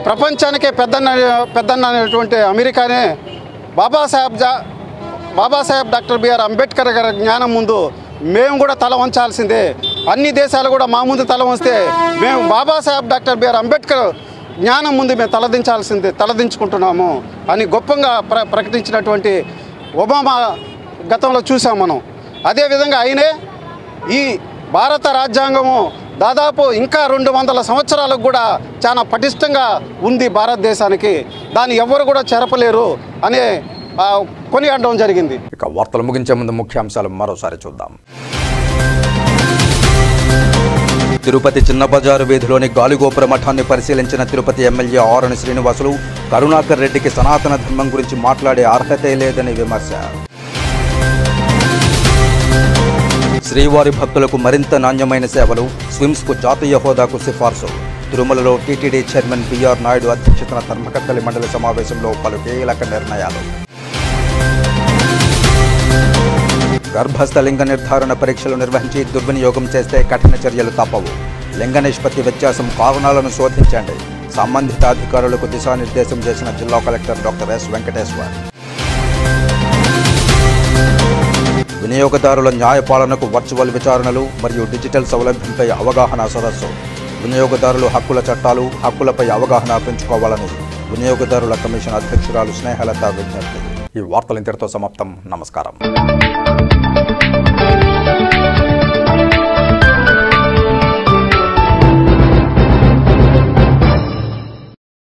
ప్రపంచానికే పెద్దన్న అనేటువంటి అమెరికానే బాబాసాహెబ్ డాక్టర్ బిఆర్ అంబేద్కర్ గారి జ్ఞానం ముందు మేము కూడా తల వంచాల్సిందే. అన్ని దేశాలు కూడా మా ముందు తల వంచితే మేము బాబాసాహెబ్ డాక్టర్ బిఆర్ అంబేద్కర్ జ్ఞానం ముందు మేము తలదించుకుంటున్నాము అని గొప్పగా ప్రకటించినటువంటి ఒబామా గతంలో చూసాం మనం. అదేవిధంగా ఆయనే ఈ భారత రాజ్యాంగము దాదాపు ఇంకా 200 సంవత్సరాలకు కూడా చాలా పటిష్టంగా ఉంది భారతదేశానికి, దాన్ని ఎవరు కూడా చెరపలేరు అనే కొనియాడడం జరిగింది. ఇక వార్తలు ముగించే ముందు ముఖ్యాంశాలు మరోసారి చూద్దాం. తిరుపతి చిన్న బజారు వీధిలోని గాలిగోపుర మఠాన్ని పరిశీలించిన తిరుపతి ఎమ్మెల్యే ఆరణి శ్రీనివాసులు కరుణాకర్ రెడ్డికి సనాతన ధర్మం గురించి మాట్లాడే అర్హతే లేదని విమర్శ. శ్రీవారి భక్తులకు మరింత నాణ్యమైన సేవలు, స్విమ్స్కు జాతీయ హోదాకు సిఫార్సు. తిరుమలలో టీటీడీ చైర్మన్ బిఆర్ నాయుడు అధ్యక్షతన ధర్మకర్తల మండలి సమావేశంలో పలు కీలక నిర్ణయాలు. గర్భస్థ లింగ నిర్ధారణ పరీక్షలు నిర్వహించి దుర్వినియోగం చేస్తే కఠిన చర్యలు తప్పవు. లింగ నిష్పత్తి వ్యత్యాసం కారణాలను శోధించండి. సంబంధిత అధికారులకు దిశానిర్దేశం చేసిన జిల్లా కలెక్టర్ డాక్టర్ ఎస్ వెంకటేశ్వర్. వినియోగదారుల న్యాయపాలనకు వర్చువల్ విచారణలు మరియు డిజిటల్ సౌలభ్యంపై అవగాహన సదస్సు. వినియోగదారులు హక్కుల చట్టాలు, హక్కులపై అవగాహన పెంచుకోవాలని వినియోగదారుల కమిషన్ అధ్యక్షురాలు స్నేహలత విజ్ఞప్తి. ఈ వార్తలు ఇంతటితో సమాప్తం. నమస్కారం.